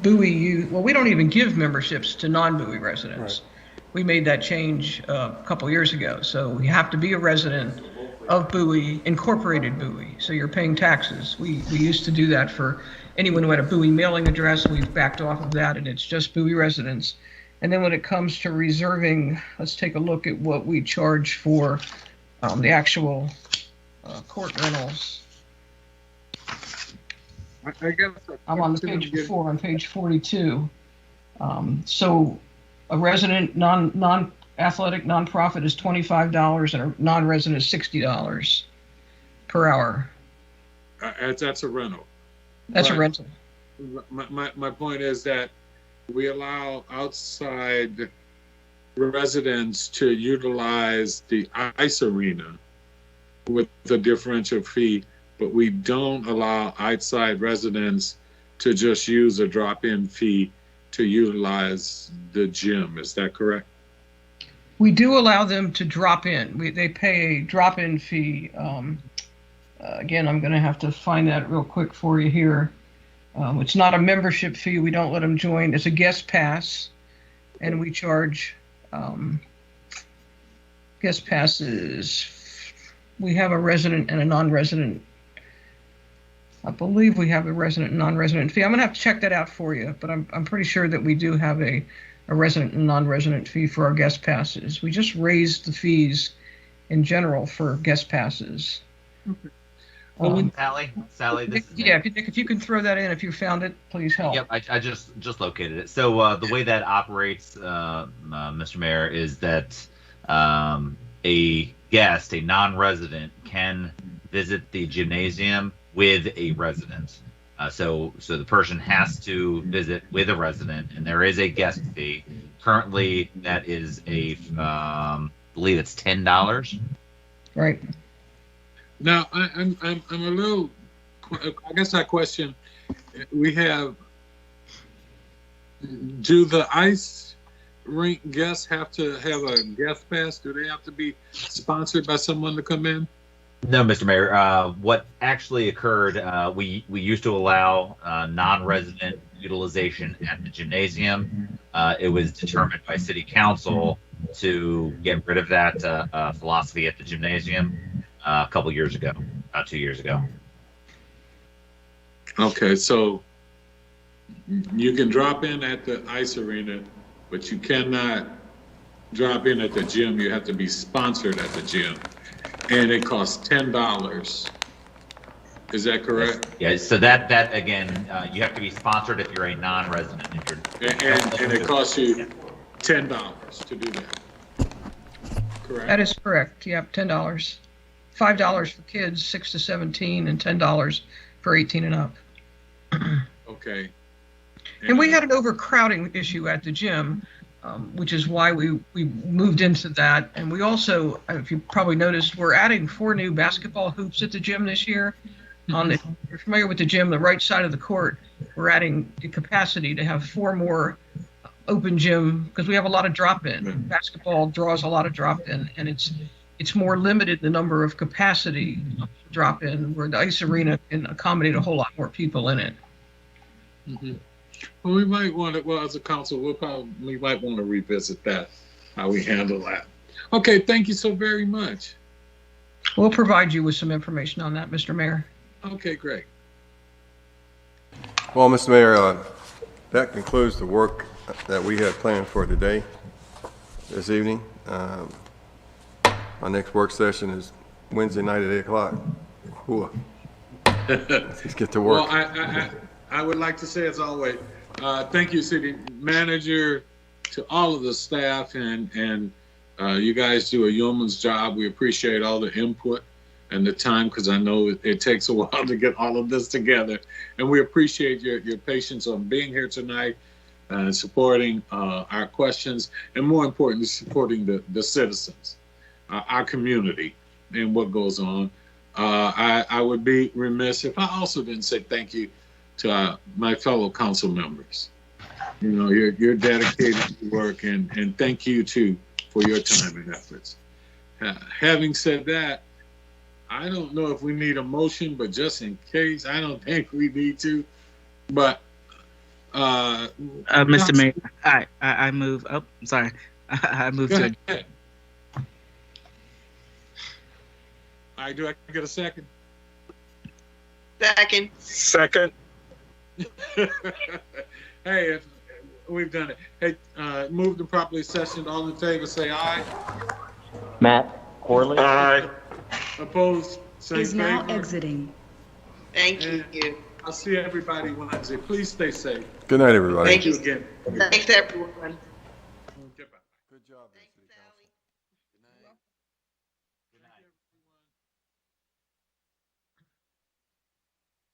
Bowie, well, we don't even give memberships to non-Bowie residents. Right. We made that change a couple years ago. So you have to be a resident of Bowie, incorporated Bowie, so you're paying taxes. We used to do that for anyone who had a Bowie mailing address. We've backed off of that, and it's just Bowie residents. And then when it comes to reserving, let's take a look at what we charge for the actual court rentals. I guess I'm on the page before, on page 42. So a resident non-athletic nonprofit is $25 and a non-resident is $60 per hour. That's a rental. That's a But rental. My point is that we allow outside residents to utilize the ice arena with the differential fee, but we don't allow outside residents to just use a drop-in fee to utilize the gym. Is that correct? We do allow them to drop in. They pay a drop-in fee. Again, I'm going to have to find that real quick for you here. It's not a membership fee. We don't let them join. It's a guest pass, and we charge guest passes. We have a resident and a non-resident. I believe we have a resident and non-resident fee. I'm going to have to check that out for you, but I'm pretty sure that we do have a resident and non-resident fee for our guest passes. We just raised the fees in general for guest passes. Okay. Sally, this is Nick, if you can throw that in, if you found it, please help. Yep, I just located it. So the way that operates, Mr. Mayor, is that a guest, a non-resident, can visit the gymnasium with a resident. So the person has to visit with a resident, and there is a guest fee. Currently, that is I believe it's $10. Right. Now, I'm a little, I guess I question, do the ice rink guests have to have a guest pass? Do they have to be sponsored by someone to come in? No, Mr. Mayor. What actually occurred, we used to allow non-resident utilization at the gymnasium. It was determined by City Council to get rid of that philosophy at the gymnasium a couple years ago, about 2 years ago. Okay, so you can drop in at the ice arena, but you cannot drop in at the gym. You have to be sponsored at the gym, and it costs $10. Is that correct? Yeah. So that again, you have to be sponsored if you're a non-resident. And it costs you $10 to do that. Correct. That is correct. Yep, $10. $5 for kids 6 to 17, and $10 for 18 and up. Okay. And we had an overcrowding issue at the gym, which is why we moved into that. And we also, if you probably noticed, we're adding 4 new basketball hoops at the gym this year. If you're familiar with the gym, the right side of the court, we're adding the capacity to have 4 more open gym, because we have a lot of drop-in. Basketball draws a lot of drop-in, and it's more limited, the number of capacity drop-in, where the ice arena can accommodate a whole lot more people in it. Well, we might want to, well, as a council, we might want to revisit that, how we handle that. Okay, thank you so very much. We'll provide you with some information on that, Mr. Mayor. Okay, great. Well, Mr. Mayor, that concludes the work that we had planned for today, this evening. My next work session is Wednesday night at 8 o'clock. Let's get to work. Well, I would like to say, as always, thank you, City Manager, to all of the staff, and you guys do a yeoman's job. We appreciate all the input and the time, because I know it takes a while to get all of this together. And we appreciate your patience on being here tonight, supporting our questions, and more importantly, supporting the citizens, our community, and what goes on. I would be remiss if I also didn't say thank you to my fellow council members. You know, you're dedicated to work, and thank you too for your time and efforts. Having said that, I don't know if we need a motion, but just in case, I don't think we need to. But Mr. Mayor, I move. Oh, I'm sorry. I move go to. ahead. All right, do I get a second? Second. Hey, we've done it. Hey, moved and properly sessioned. All in favor, say aye. Matt Corley. Aye. Opposed, same Is now favor. exiting. Thank And you. I'll see everybody Wednesday. Please stay safe. Good night, everybody. Thank you. Again. Thanks, everyone. Goodbye. Good job.